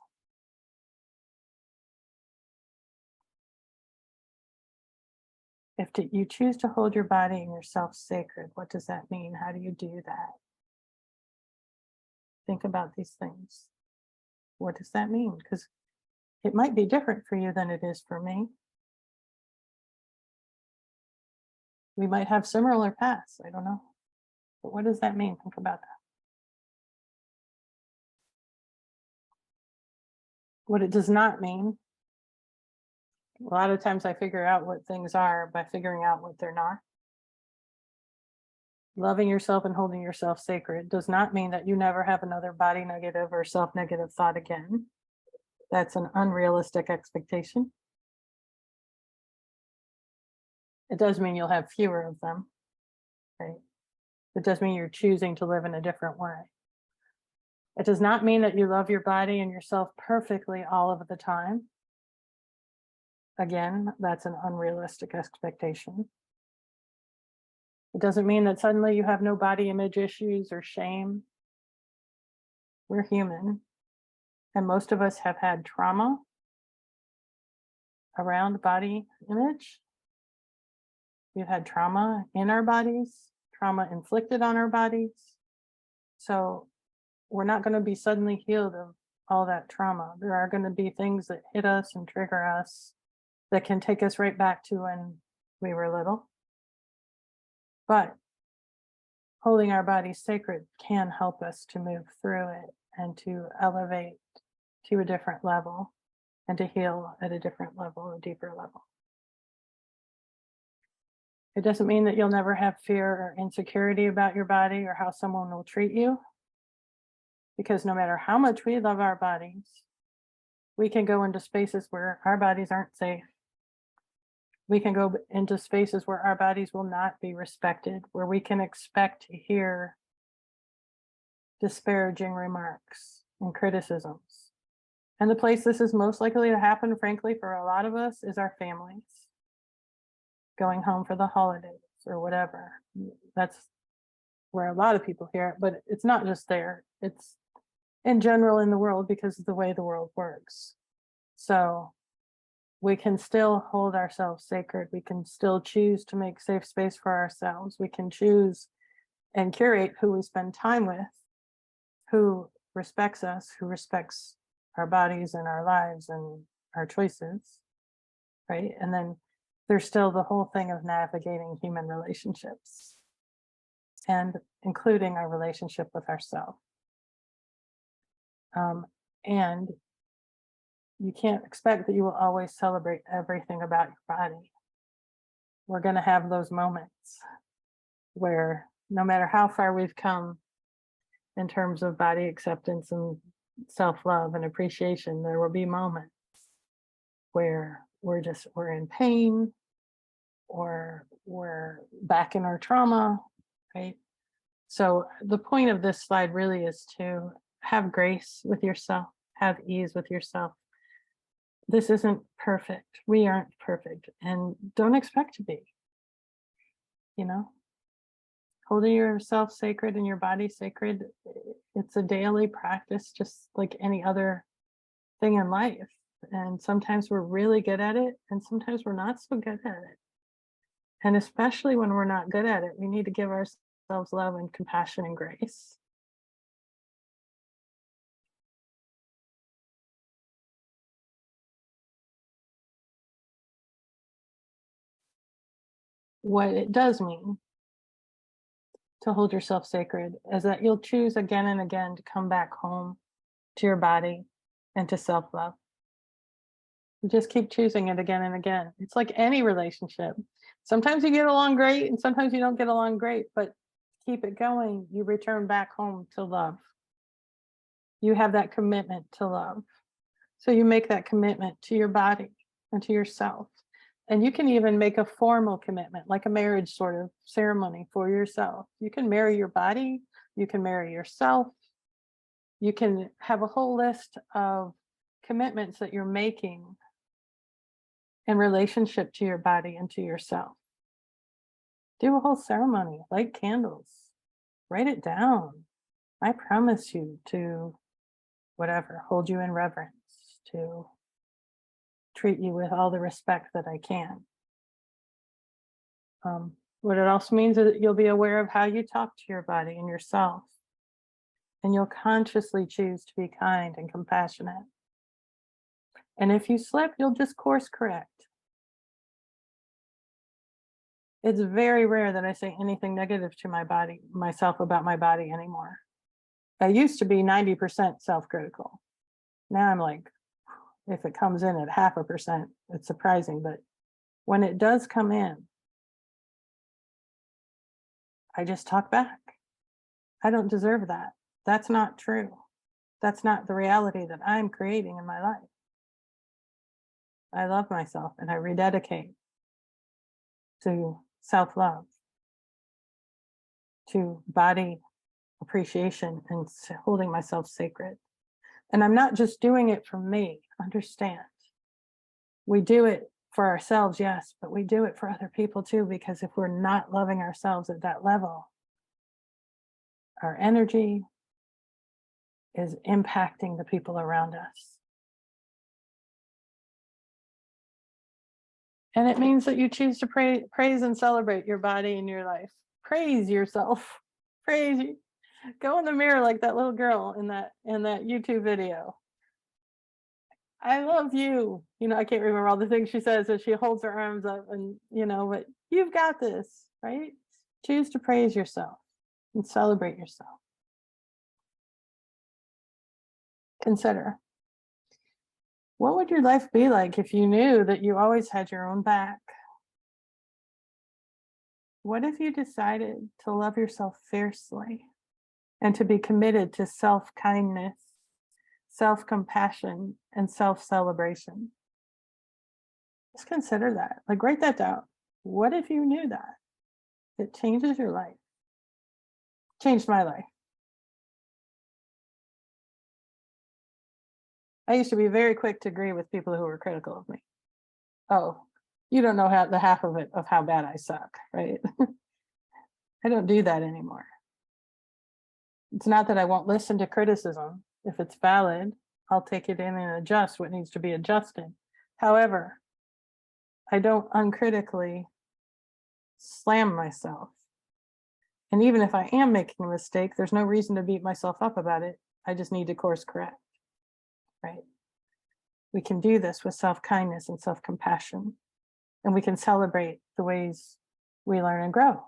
If you choose to hold your body and yourself sacred, what does that mean? How do you do that? Think about these things. What does that mean? Because it might be different for you than it is for me. We might have similar paths. I don't know. But what does that mean? Think about that. What it does not mean. A lot of times I figure out what things are by figuring out what they're not. Loving yourself and holding yourself sacred does not mean that you never have another body negative or self-negative thought again. That's an unrealistic expectation. It does mean you'll have fewer of them, right? It does mean you're choosing to live in a different way. It does not mean that you love your body and yourself perfectly all of the time. Again, that's an unrealistic expectation. It doesn't mean that suddenly you have no body image issues or shame. We're human, and most of us have had trauma around body image. We've had trauma in our bodies, trauma inflicted on our bodies. So we're not going to be suddenly healed of all that trauma. There are going to be things that hit us and trigger us that can take us right back to when we were little. But holding our bodies sacred can help us to move through it and to elevate to a different level and to heal at a different level, a deeper level. It doesn't mean that you'll never have fear or insecurity about your body or how someone will treat you, because no matter how much we love our bodies, we can go into spaces where our bodies aren't safe. We can go into spaces where our bodies will not be respected, where we can expect to hear disparaging remarks and criticisms. And the place this is most likely to happen, frankly, for a lot of us is our families. Going home for the holidays or whatever. That's where a lot of people hear it, but it's not just there. It's in general in the world because of the way the world works. So we can still hold ourselves sacred. We can still choose to make safe space for ourselves. We can choose and curate who we spend time with, who respects us, who respects our bodies and our lives and our choices, right? And then there's still the whole thing of navigating human relationships and including our relationship with ourselves. And you can't expect that you will always celebrate everything about your body. We're going to have those moments where no matter how far we've come in terms of body acceptance and self-love and appreciation, there will be moments where we're in pain or we're back in our trauma, right? So the point of this slide really is to have grace with yourself, have ease with yourself. This isn't perfect. We aren't perfect, and don't expect to be. Holding yourself sacred and your body sacred, it's a daily practice, just like any other thing in life. And sometimes we're really good at it, and sometimes we're not so good at it. And especially when we're not good at it, we need to give ourselves love and compassion and grace. What it does mean to hold yourself sacred is that you'll choose again and again to come back home to your body and to self-love. You just keep choosing it again and again. It's like any relationship. Sometimes you get along great and sometimes you don't get along great, but keep it going. You return back home to love. You have that commitment to love. So you make that commitment to your body and to yourself. And you can even make a formal commitment, like a marriage sort of ceremony for yourself. You can marry your body, you can marry yourself. You can have a whole list of commitments that you're making in relationship to your body and to yourself. Do a whole ceremony, light candles, write it down. I promise you to whatever, hold you in reverence, to treat you with all the respect that I can. What it also means is that you'll be aware of how you talk to your body and yourself, and you'll consciously choose to be kind and compassionate. And if you slip, you'll just course correct. It's very rare that I say anything negative to myself about my body anymore. I used to be 90% self-critical. Now I'm like, if it comes in at 0.5%, it's surprising, but when it does come in, I just talk back. I don't deserve that. That's not true. That's not the reality that I'm creating in my life. I love myself and I rededicate to self-love, to body appreciation and holding myself sacred. And I'm not just doing it for me, understand. We do it for ourselves, yes, but we do it for other people too, because if we're not loving ourselves at that level, our energy is impacting the people around us. And it means that you choose to praise and celebrate your body and your life. Praise yourself. Praise you. Go in the mirror like that little girl in that YouTube video. I love you. I can't remember all the things she says as she holds her arms up and, but you've got this, right? Choose to praise yourself and celebrate yourself. Consider, what would your life be like if you knew that you always had your own back? What if you decided to love yourself fiercely and to be committed to self-kindness, self-compassion, and self-celebration? Just consider that. Like, write that down. What if you knew that? It changes your life. Changed my life. I used to be very quick to agree with people who were critical of me. Oh, you don't know the half of it of how bad I suck, right? I don't do that anymore. It's not that I won't listen to criticism. If it's valid, I'll take it in and adjust what needs to be adjusted. However, I don't uncritically slam myself. And even if I am making a mistake, there's no reason to beat myself up about it. I just need to course correct, right? We can do this with self-kindness and self-compassion, and we can celebrate the ways we learn and grow.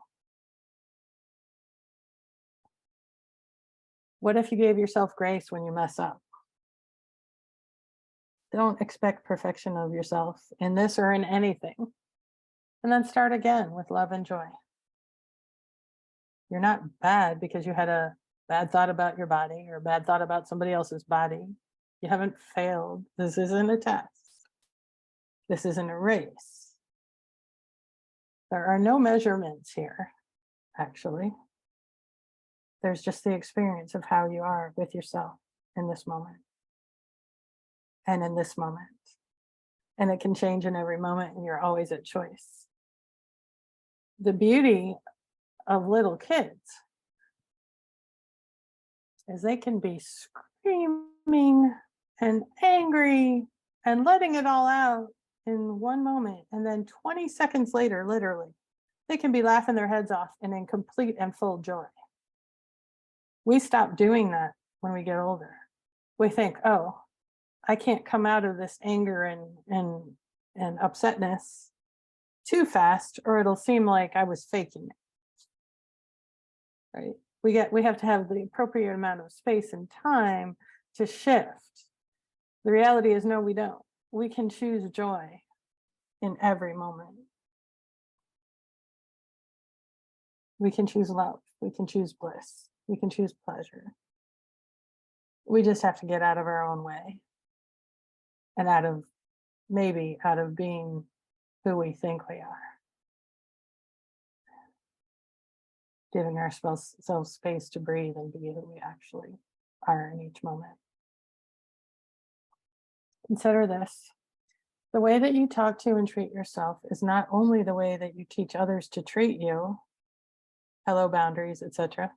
What if you gave yourself grace when you mess up? Don't expect perfection of yourself in this or in anything. And then start again with love and joy. You're not bad because you had a bad thought about your body or a bad thought about somebody else's body. You haven't failed. This isn't a test. This isn't a race. There are no measurements here, actually. There's just the experience of how you are with yourself in this moment and in this moment. And it can change in every moment, and you're always at choice. The beauty of little kids is they can be screaming and angry and letting it all out in one moment. And then 20 seconds later, literally, they can be laughing their heads off and in complete and full joy. We stop doing that when we get older. We think, oh, I can't come out of this anger and upsetness too fast, or it'll seem like I was faking it. Right? We have to have the appropriate amount of space and time to shift. The reality is, no, we don't. We can choose joy in every moment. We can choose love. We can choose bliss. We can choose pleasure. We just have to get out of our own way and out of being who we think we are. Giving ourselves space to breathe and be who we actually are in each moment. Consider this. The way that you talk to and treat yourself is not only the way that you teach others to treat you, hello boundaries, etc.,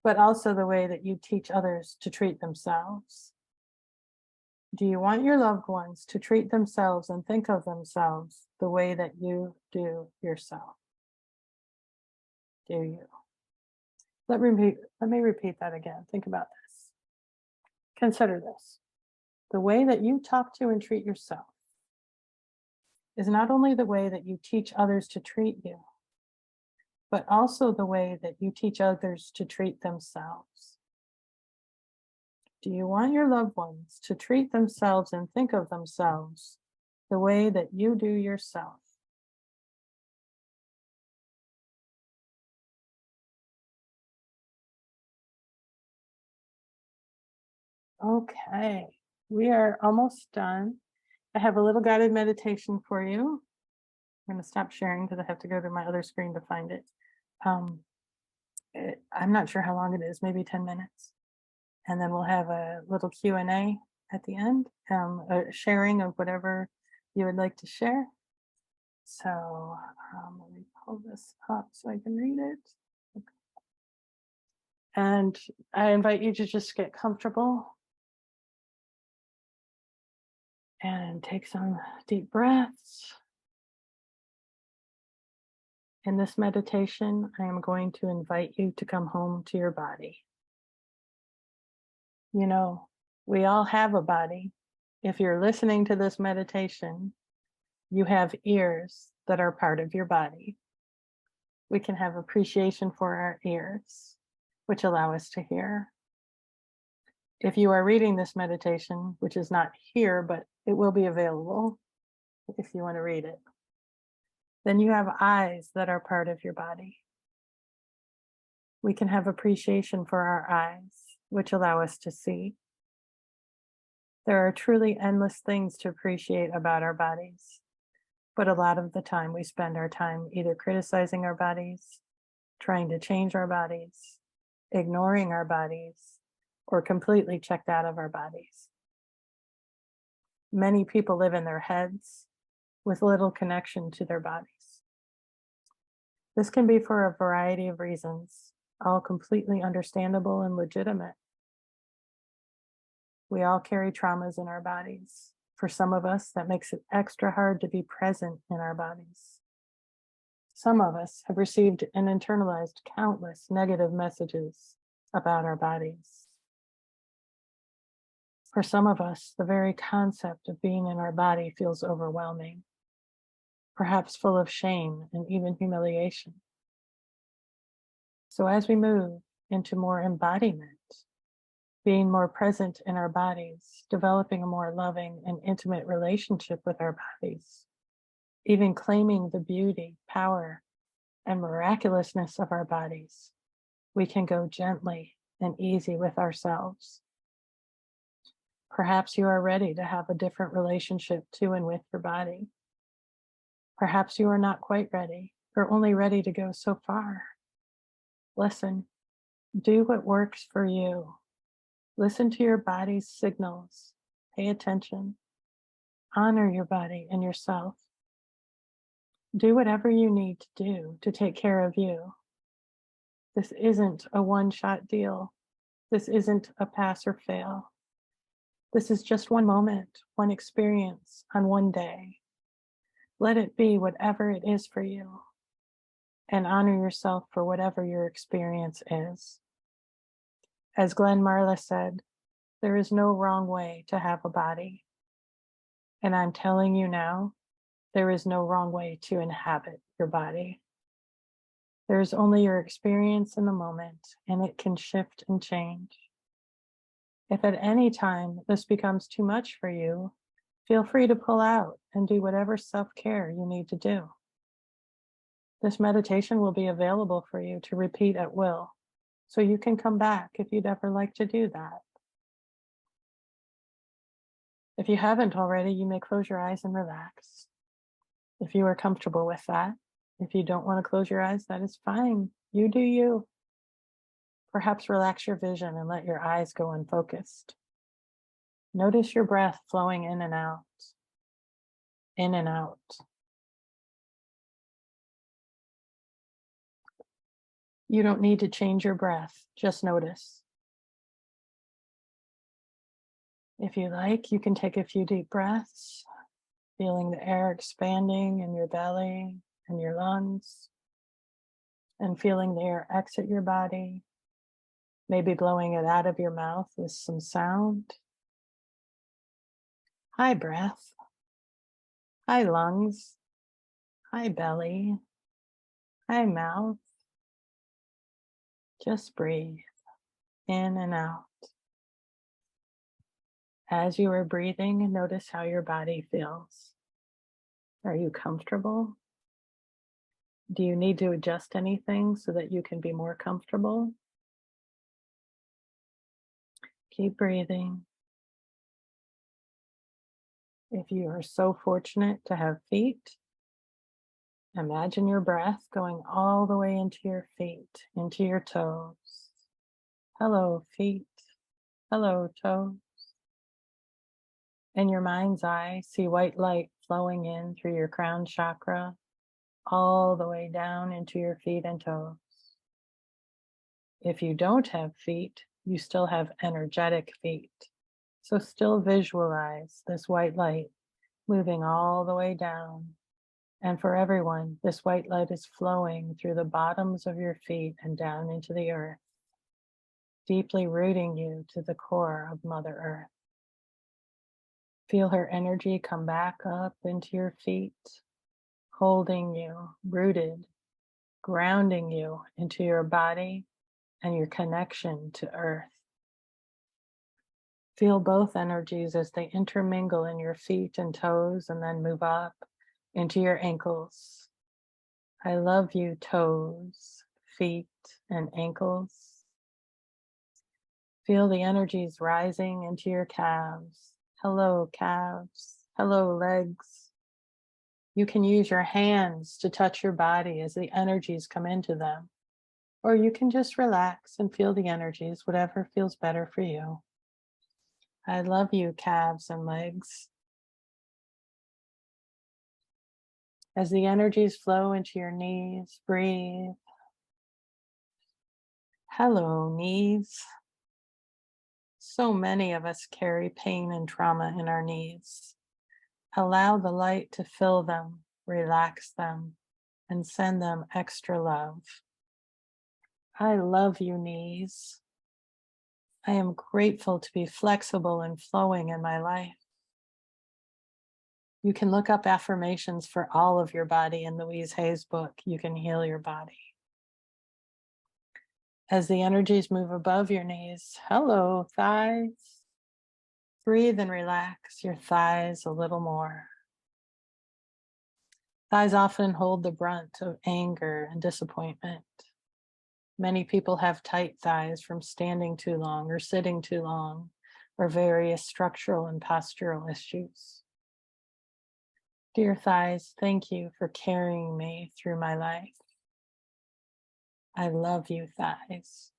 but also the way that you teach others to treat themselves. Do you want your loved ones to treat themselves and think of themselves the way that you do yourself? Do you? Let me repeat that again. Think about this. Consider this. The way that you talk to and treat yourself is not only the way that you teach others to treat you, but also the way that you teach others to treat themselves. Do you want your loved ones to treat themselves and think of themselves the way that you do yourself? Okay, we are almost done. I have a little guided meditation for you. I'm going to stop sharing because I have to go to my other screen to find it. I'm not sure how long it is, maybe 10 minutes. And then we'll have a little Q&A at the end, a sharing of whatever you would like to share. So let me pull this up so I can read it. And I invite you to just get comfortable and take some deep breaths. In this meditation, I am going to invite you to come home to your body. You know, we all have a body. If you're listening to this meditation, you have ears that are part of your body. We can have appreciation for our ears, which allow us to hear. If you are reading this meditation, which is not here, but it will be available if you want to read it, then you have eyes that are part of your body. We can have appreciation for our eyes, which allow us to see. There are truly endless things to appreciate about our bodies, but a lot of the time we spend our time either criticizing our bodies, trying to change our bodies, ignoring our bodies, or completely checked out of our bodies. Many people live in their heads with little connection to their bodies. This can be for a variety of reasons, all completely understandable and legitimate. We all carry traumas in our bodies. For some of us, that makes it extra hard to be present in our bodies. Some of us have received and internalized countless negative messages about our bodies. For some of us, the very concept of being in our body feels overwhelming, perhaps full of shame and even humiliation. So as we move into more embodiment, being more present in our bodies, developing a more loving and intimate relationship with our bodies, even claiming the beauty, power, and miraculousness of our bodies, we can go gently and easy with ourselves. Perhaps you are ready to have a different relationship to and with your body. Perhaps you are not quite ready, or only ready to go so far. Listen, do what works for you. Listen to your body's signals. Pay attention. Honor your body and yourself. Do whatever you need to do to take care of you. This isn't a one-shot deal. This isn't a pass or fail. This is just one moment, one experience on one day. Let it be whatever it is for you, and honor yourself for whatever your experience is. As Glenn Marla said, there is no wrong way to have a body. And I'm telling you now, there is no wrong way to inhabit your body. There is only your experience in the moment, and it can shift and change. If at any time this becomes too much for you, feel free to pull out and do whatever self-care you need to do. This meditation will be available for you to repeat at will, so you can come back if you'd ever like to do that. If you haven't already, you may close your eyes and relax. If you are comfortable with that. If you don't want to close your eyes, that is fine. You do you. Perhaps relax your vision and let your eyes go unfocused. Notice your breath flowing in and out. In and out. You don't need to change your breath, just notice. If you like, you can take a few deep breaths, feeling the air expanding in your belly and your lungs, and feeling the air exit your body, maybe blowing it out of your mouth with some sound. Hi, breath. Hi, lungs. Hi, belly. Hi, mouth. Just breathe in and out. As you are breathing, notice how your body feels. Are you comfortable? Do you need to adjust anything so that you can be more comfortable? Keep breathing. If you are so fortunate to have feet, imagine your breath going all the way into your feet, into your toes. Hello, feet. Hello, toes. In your mind's eye, see white light flowing in through your crown chakra, all the way down into your feet and toes. If you don't have feet, you still have energetic feet. So still visualize this white light moving all the way down. And for everyone, this white light is flowing through the bottoms of your feet and down into the earth, deeply rooting you to the core of Mother Earth. Feel her energy come back up into your feet, holding you rooted, grounding you into your body and your connection to Earth. Feel both energies as they intermingle in your feet and toes and then move up into your ankles. I love you, toes, feet, and ankles. Feel the energies rising into your calves. Hello, calves. Hello, legs. You can use your hands to touch your body as the energies come into them. Or you can just relax and feel the energies, whatever feels better for you. I love you, calves and legs. As the energies flow into your knees, breathe. Hello, knees. So many of us carry pain and trauma in our knees. Allow the light to fill them, relax them, and send them extra love. I love you, knees. I am grateful to be flexible and flowing in my life. You can look up affirmations for all of your body in Louise Hay's book, You Can Heal Your Body. As the energies move above your knees, hello, thighs. Breathe and relax your thighs a little more. Thighs often hold the brunt of anger and disappointment. Many people have tight thighs from standing too long or sitting too long, or various structural and postural issues. Dear thighs, thank you for carrying me through my life. I love you, thighs.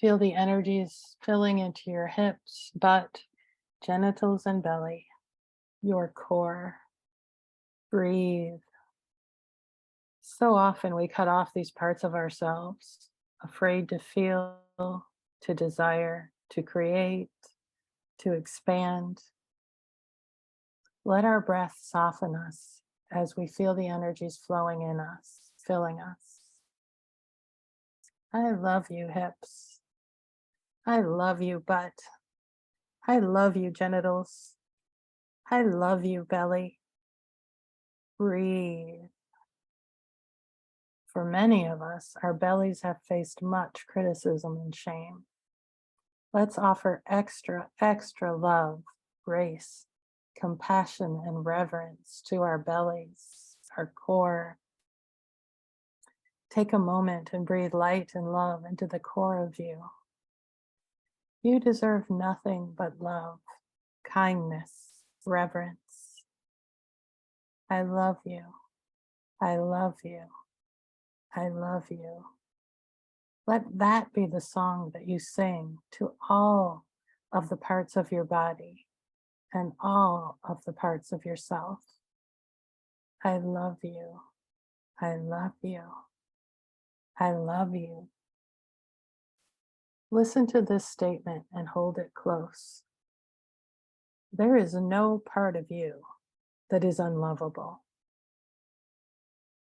Feel the energies filling into your hips, butt, genitals, and belly, your core. Breathe. So often we cut off these parts of ourselves, afraid to feel, to desire, to create, to expand. Let our breath soften us as we feel the energies flowing in us, filling us. I love you, hips. I love you, butt. I love you, genitals. I love you, belly. Breathe. For many of us, our bellies have faced much criticism and shame. Let's offer extra, extra love, grace, compassion, and reverence to our bellies, our core. Take a moment and breathe light and love into the core of you. You deserve nothing but love, kindness, reverence. I love you. I love you. I love you. Let that be the song that you sing to all of the parts of your body and all of the parts of yourself. I love you. I love you. I love you. Listen to this statement and hold it close. There is no part of you that is unlovable.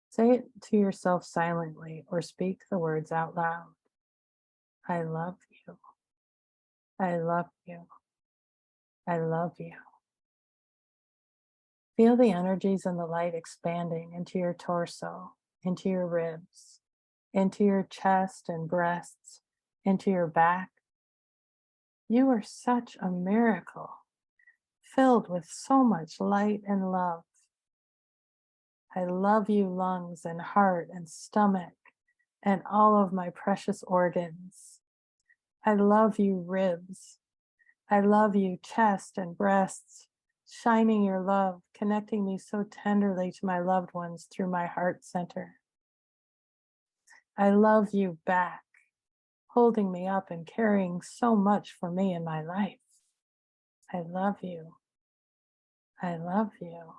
Say it to yourself silently or speak the words out loud. I love you. I love you. I love you. Feel the energies and the light expanding into your torso, into your ribs, into your chest and breasts, into your back. You are such a miracle, filled with so much light and love. I love you, lungs and heart and stomach and all of my precious organs. I love you, ribs. I love you, chest and breasts, shining your love, connecting me so tenderly to my loved ones through my heart center. I love you, back, holding me up and carrying so much for me in my life. I love you. I love you.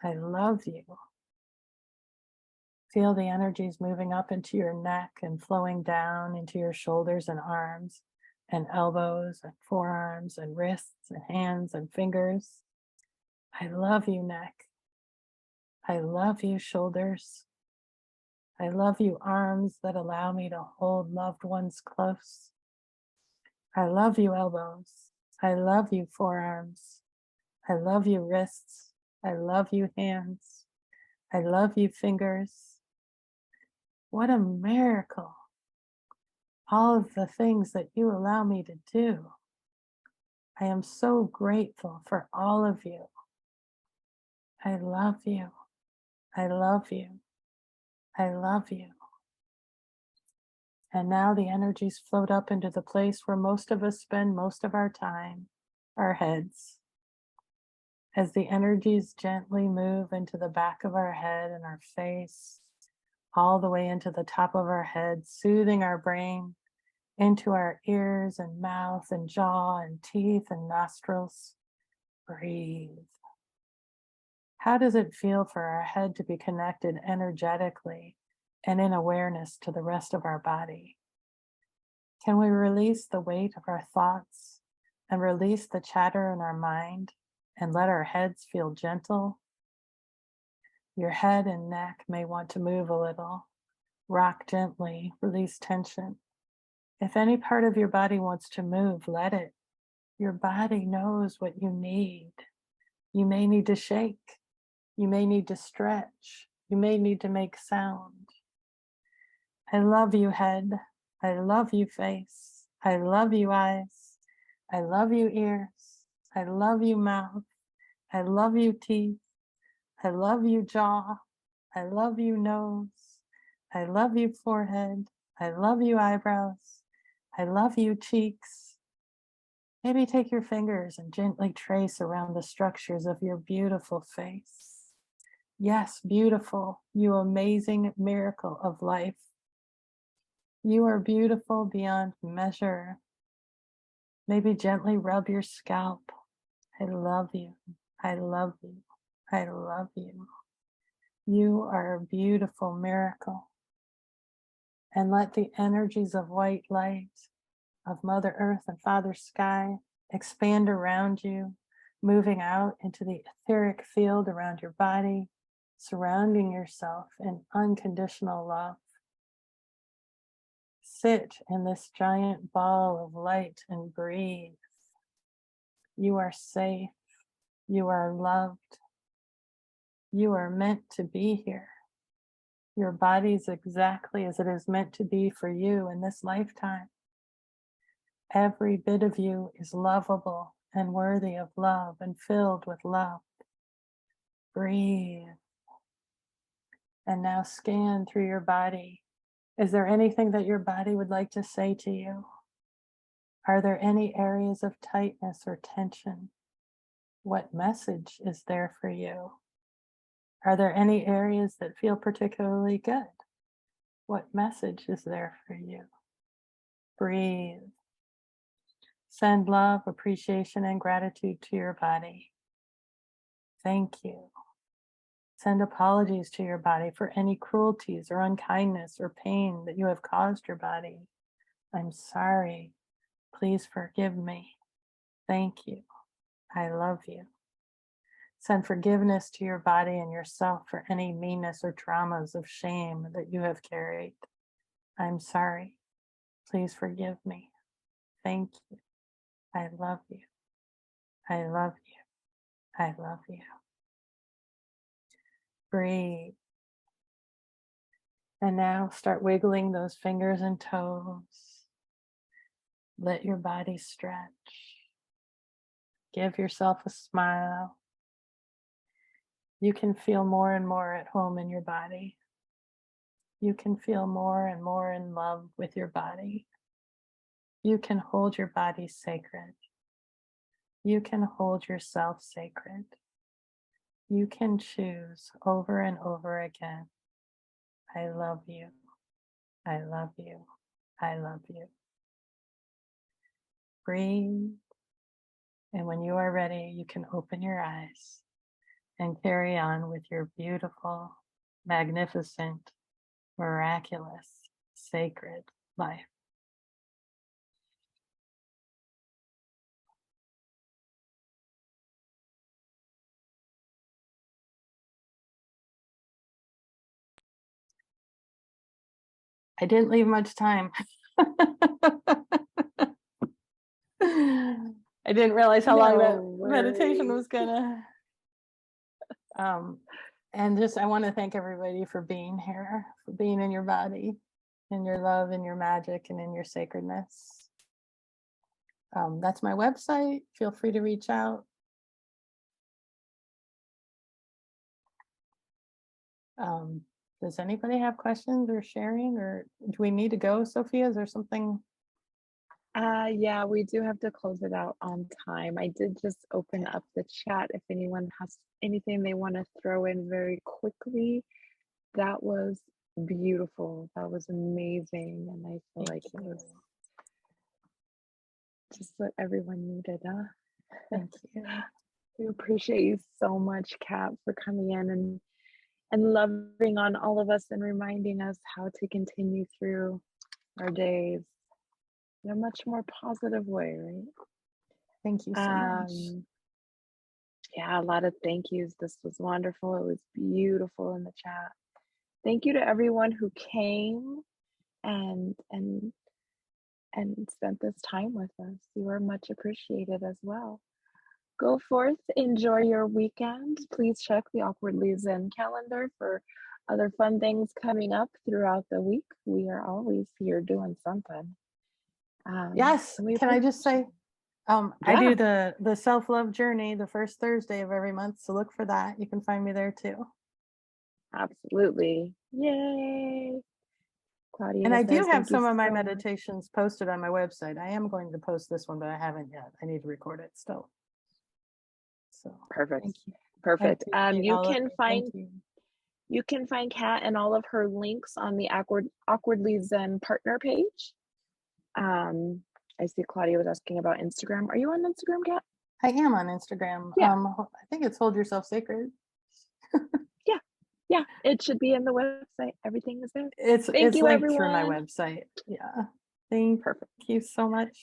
I love you. Feel the energies moving up into your neck and flowing down into your shoulders and arms and elbows and forearms and wrists and hands and fingers. I love you, neck. I love you, shoulders. I love you, arms that allow me to hold loved ones close. I love you, elbows. I love you, forearms. I love you, wrists. I love you, hands. I love you, fingers. What a miracle. All of the things that you allow me to do. I am so grateful for all of you. I love you. I love you. I love you. And now the energies float up into the place where most of us spend most of our time, our heads. As the energies gently move into the back of our head and our face, all the way into the top of our head, soothing our brain, into our ears and mouth and jaw and teeth and nostrils. Breathe. How does it feel for our head to be connected energetically and in awareness to the rest of our body? Can we release the weight of our thoughts and release the chatter in our mind and let our heads feel gentle? Your head and neck may want to move a little. Rock gently, release tension. If any part of your body wants to move, let it. Your body knows what you need. You may need to shake. You may need to stretch. You may need to make sound. I love you, head. I love you, face. I love you, eyes. I love you, ears. I love you, mouth. I love you, teeth. I love you, jaw. I love you, nose. I love you, forehead. I love you, eyebrows. I love you, cheeks. Maybe take your fingers and gently trace around the structures of your beautiful face. Yes, beautiful, you amazing miracle of life. You are beautiful beyond measure. Maybe gently rub your scalp. I love you. I love you. I love you. You are a beautiful miracle. And let the energies of white light, of Mother Earth and Father Sky expand around you, moving out into the etheric field around your body, surrounding yourself in unconditional love. Sit in this giant ball of light and breathe. You are safe. You are loved. You are meant to be here. Your body's exactly as it is meant to be for you in this lifetime. Every bit of you is lovable and worthy of love and filled with love. Breathe. And now scan through your body. Is there anything that your body would like to say to you? Are there any areas of tightness or tension? What message is there for you? Are there any areas that feel particularly good? What message is there for you? Breathe. Send love, appreciation, and gratitude to your body. Thank you. Send apologies to your body for any cruelties or unkindness or pain that you have caused your body. I'm sorry. Please forgive me. Thank you. I love you. Send forgiveness to your body and yourself for any meanness or traumas of shame that you have carried. I'm sorry. Please forgive me. Thank you. I love you. I love you. I love you. Breathe. And now start wiggling those fingers and toes. Let your body stretch. Give yourself a smile. You can feel more and more at home in your body. You can feel more and more in love with your body. You can hold your body sacred. You can hold yourself sacred. You can choose over and over again. I love you. I love you. I love you. Breathe And when you are ready, you can open your eyes and carry on with your beautiful, magnificent, miraculous, sacred life. I didn't leave much time. I didn't realize how long that No meditation worries. was gonna. And just I want to thank everybody for being here, for being in your body, in your love, in your magic, and in your sacredness. That's my website. Feel free to reach out. Does anybody have questions or sharing, or do we need to go, Sophia? Is there something? Yeah, we do have to close it out on time. I did just open Okay. up the chat if anyone has anything they want to throw in very quickly. That was beautiful. That was amazing. And I feel Thank like it you. was just what everyone needed, huh? Thank you. We appreciate you so much, Kat, for coming in and loving on all of us and reminding us how to continue through our days in a much more positive way, right? Thank you so much. Yeah, a lot of thank yous. This was wonderful. It was beautiful in the chat. Thank you to everyone who came and and and spent this time with us. You are much appreciated as well. Go forth, enjoy your weekend. Please check the Awkwardly Zen calendar for other fun things coming up throughout the week. We are always here doing something. Yes. And we Can I appreciate just say, I yeah, do the self-love journey the first Thursday of every month, so look for that. You can find me there too. absolutely. Yay. And Claudia I do says have thank you some of my so much. meditations posted on my website. I am going to post this one, but I haven't yet. I need to record it still. So Perfect. thank you. I Perfect. appreciate all of you. Thank you. You can find Kat and all of her links on the Awkwardly Zen partner page. I see Claudia was asking about Instagram. Are you on Instagram, Kat? I am on Instagram. Yeah, I think it's Hold Yourself Sacred. yeah, yeah. It should be in the website. Everything is there. It's Thank it's you, linked through my everyone. website. Yeah. Thank Perfect. you so much.